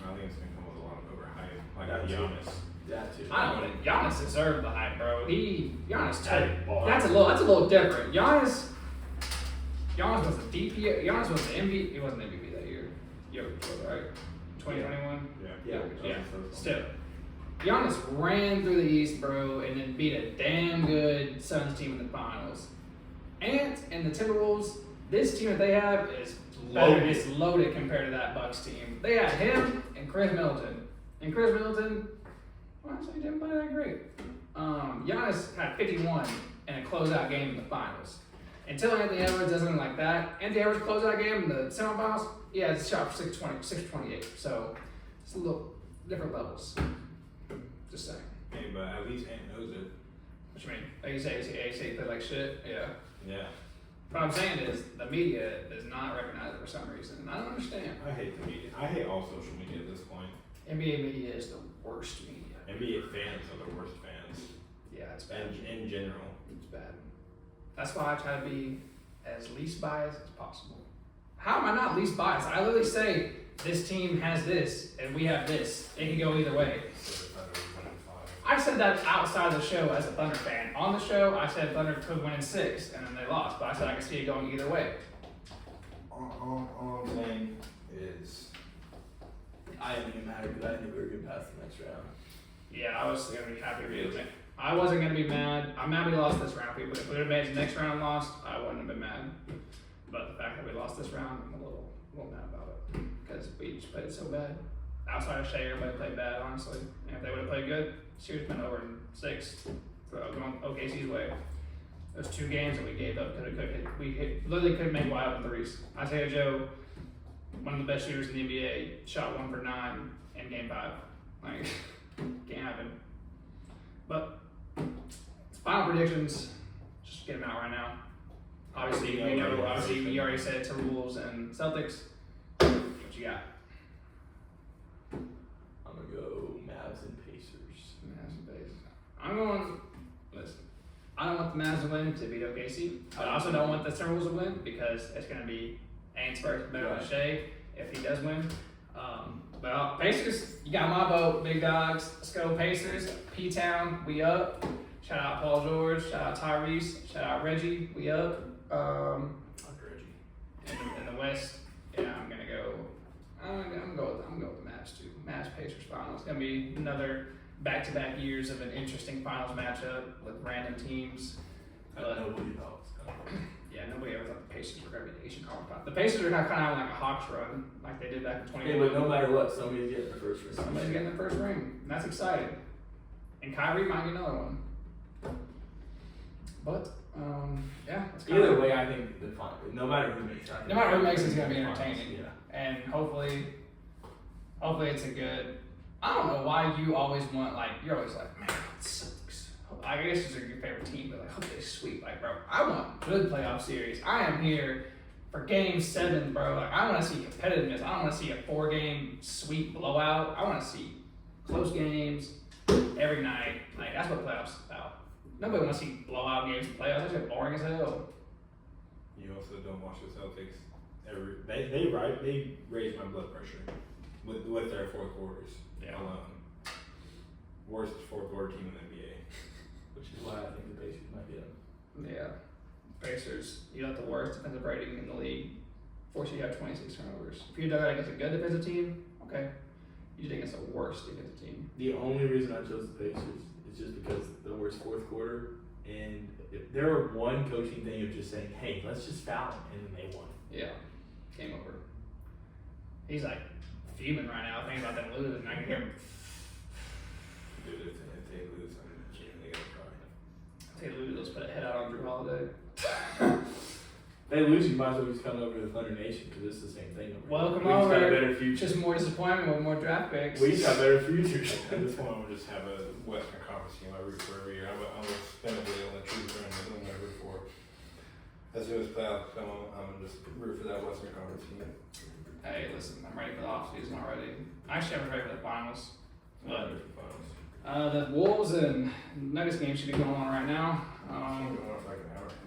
I think it's gonna come with a lot of overhype, like That too. Giannis. That too. I don't know. Giannis deserved the hype, bro. Giannis Hey, boy. That's a little different. Giannis was the DP. Giannis was the MVP. He wasn't MVP that year. Jokic was, right? 2021. Yeah. Yeah. Still, Giannis ran through the East, bro, and then beat a damn good Suns team in the finals. Ant and the Timberwolves, this team that they have is better. It's loaded compared to that Bucks team. They had him and Chris Middleton. And Chris Middleton, well, actually didn't play that great. Giannis had 51 in a closeout game in the finals. Until Anthony Edwards does something like that, Anthony Edwards closeout game in the semifinals, yeah, it's shot for 628. So it's a little different levels. Just saying. Hey, but at least Ant knows it. What you mean? Like you say he played like shit? Yeah. Yeah. What I'm saying is the media does not recognize it for some reason. And I don't understand. I hate the media. I hate all social media at this point. NBA media is the worst media. NBA fans are the worst fans. Yeah, it's bad. In general. It's bad. That's why I try to be as least biased as possible. How am I not least biased? I literally say this team has this and we have this. It can go either way. I said that outside the show as a Thunder fan. On the show, I said Thunder could win in 6 and then they lost. But I said I could see it going either way. All I'm saying is, I didn't even matter because I knew we were good past the next round. Yeah, I was gonna be happy to be with. I wasn't gonna be mad. I'm mad we lost this round. If we would have made the next round and lost, I wouldn't have been mad. But the fact that we lost this round, I'm a little mad about it because we just played so bad. Outside of Shea, everybody played bad, honestly. And if they would have played good, series been over in 6. Going OKC's way. Those 2 games that we gave up we literally couldn't make wide open threes. Isaiah Joe, one of the best shooters in the NBA, shot 1 for 9 in Game 5. Like, can't happen. But final predictions, just get them out right now. Obviously, we know. Obviously, we already said Timberwolves and Celtics. What you got? I'm going to go Mavs and Pacers. Mavs and Pacers. I'm going. Listen, I don't want the Mavs to win to beat OKC. But I also don't want the Timberwolves to win because it's going to be Aints versus better than Shea if he does win. Well, Pacers, you got my vote, big dogs. Let's go Pacers. P-Town, we up. Shout out Paul George. Shout out Tyrese. Shout out Reggie. We up. Reggie. In the West, yeah, I'm gonna go with the Mavs too. Mavs Pacers finals. It's gonna be another back-to-back years of an interesting finals matchup with random teams. Nobody thought it was coming. Yeah, nobody ever thought the Pacers were gonna be the Asian Conference Finals. The Pacers are kind of having like a Hawks run, like they did back in 2021. Yeah, but no matter what, somebody's getting the first ring. Somebody's getting the first ring. And that's exciting. And Kyrie might get another one. But yeah, it's kind Either of, way, I think the final, no matter who makes it, no matter who makes it, it's gonna be entertaining. Yeah. And hopefully it's a good. I don't know why you always want like you're always like, man, Celtics. I guess it's your favorite team, but like hope they sweep. Like, bro, I want good playoff series. I am here for Game 7, bro. Like, I want to see competitiveness. I don't want to see a 4-game sweep blowout. I want to see close games every night. Like, that's what playoffs is about. Nobody wants to see blowout games in playoffs. That's just boring as hell. you also don't watch the Celtics. They raise my blood pressure with their fourth quarters alone. Worst fourth quarter team in the NBA. Which is why I think the Pacers might get them. Yeah. Pacers, you have the worst defensive rating in the league. Force you to have 26 turnovers. If you do that against a good defensive team, okay. You did against the worst defensive team. The only reason I chose the Pacers is just because the worst fourth quarter, and if there were one coaching thing of just saying, hey, let's just foul them, and then they won. Yeah. Game over. He's like fuming right now thinking about them losing. I can hear them. Dude, if they lose, I'm genuinely gonna cry. If they lose, let's put a head out on Drew Holiday. They lose, you might as well just come over to the Thunder Nation because it's the same thing. Welcome We just got a over. better future. Just more disappointment with more draft picks. We just got better futures. At this point, I'm gonna just have a Western Conference team I root for every year. I'm gonna spin a wheel and choose who I'm gonna root for. As soon as playoffs come, I'm gonna just root for that Western Conference team. Hey, listen, I'm ready for the offseason already. Actually, I'm ready for the finals. But the Wolves and Nuggets game should be going on right now.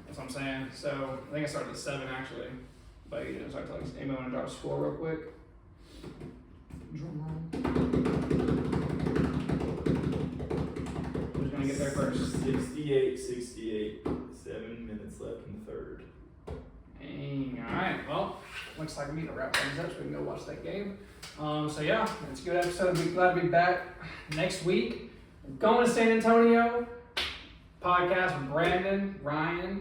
That's what I'm saying. So I think I started at 7 actually. But you know, so I tell you, anybody want to drop a score real quick? Drum roll. Who's gonna get there first? 68. 7 minutes left in the third. Dang, alright, well, looks like we need to wrap things up so we can go watch that game. So yeah, it's a good episode. We're glad to be back next week. Going to San Antonio. Podcast with Brandon, Ryan,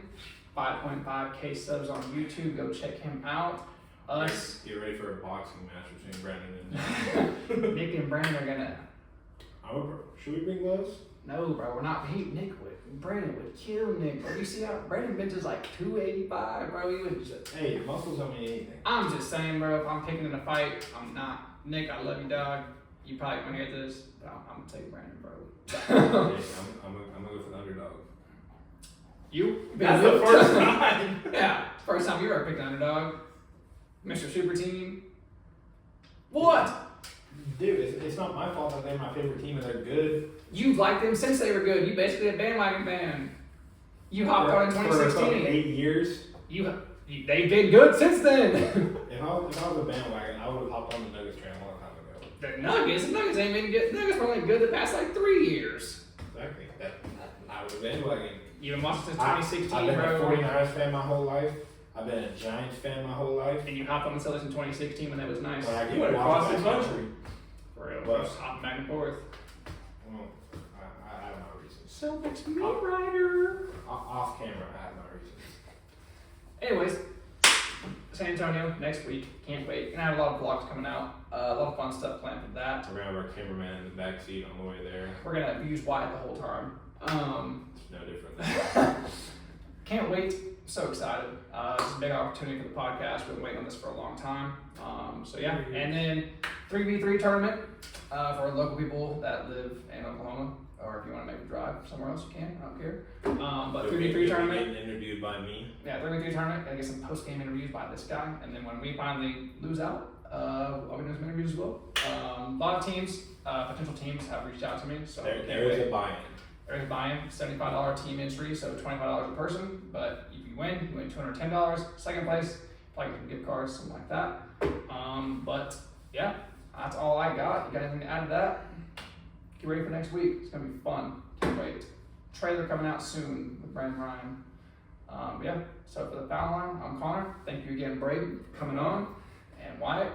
5.5K subs on YouTube. Go check him out. Us. Get ready for a boxing match between Brandon and Nick and Brandon are gonna. Should we bring gloves? No, bro, we're not. Nick would. Brandon would kill Nick, bro. You see how Brandon benches like 285, bro? He would just. Hey, muscles don't mean anything. I'm just saying, bro. If I'm picking in a fight, I'm not. Nick, I love you, dog. You probably gonna hear this, but I'm gonna take Brandon, bro. Hey, I'm gonna go for the underdog. You? That's the first time. Yeah, first time you ever picked an underdog. Mr. Super Team. What? Dude, it's not my fault that they're my favorite team and they're good. You've liked them since they were good. You basically a bandwagon fan. You hopped on in For 2016. 8 years. They've been good since then. If I was a bandwagon, I would have hopped on the Nuggets train a long time ago. The Nuggets ain't been good. The Nuggets were only good the past like 3 years. Exactly. I was a bandwagon. You've been watching since 2016, I've been bro. a 49ers fan my whole life. I've been a Giants fan my whole life. And you hopped on the Celtics in 2016 when that was nice. When I You went across the country. For real. Well, Just hopping back and forth. Well, I have my reasons. Celtics me rider. Off camera, I have my reasons. Anyways, San Antonio next week. Can't wait. Gonna have a lot of vlogs coming out. A lot of fun stuff planned for that. We're gonna have our cameraman in the back seat on the way there. We're gonna use Wyatt the whole time. It's no different. Can't wait. So excited. It's a big opportunity for the podcast. We've been waiting on this for a long time. So yeah. And then 3v3 tournament for local people that live in Oklahoma. Or if you want to make a drive somewhere else, you can. I don't care. But 3v3 tournament. Getting interviewed by me. Yeah, 3v3 tournament. Gotta get some post-game interviews by this guy. And then when we finally lose out, I'll be doing some interviews as well. A lot of teams, potential teams have reached out to me. So There is a buy-in. There's a buy-in, $75 team entry, so $25 a person. But if you win $210. Second place, probably get some gift cards, something like that. But yeah, that's all I got. You got anything to add to that? Get ready for next week. It's gonna be fun. Can't wait. Trailer coming out soon with Brandon Ryan. Yeah. So for the Foul Line, I'm Connor. Thank you again, Brady, for coming on, and Wyatt.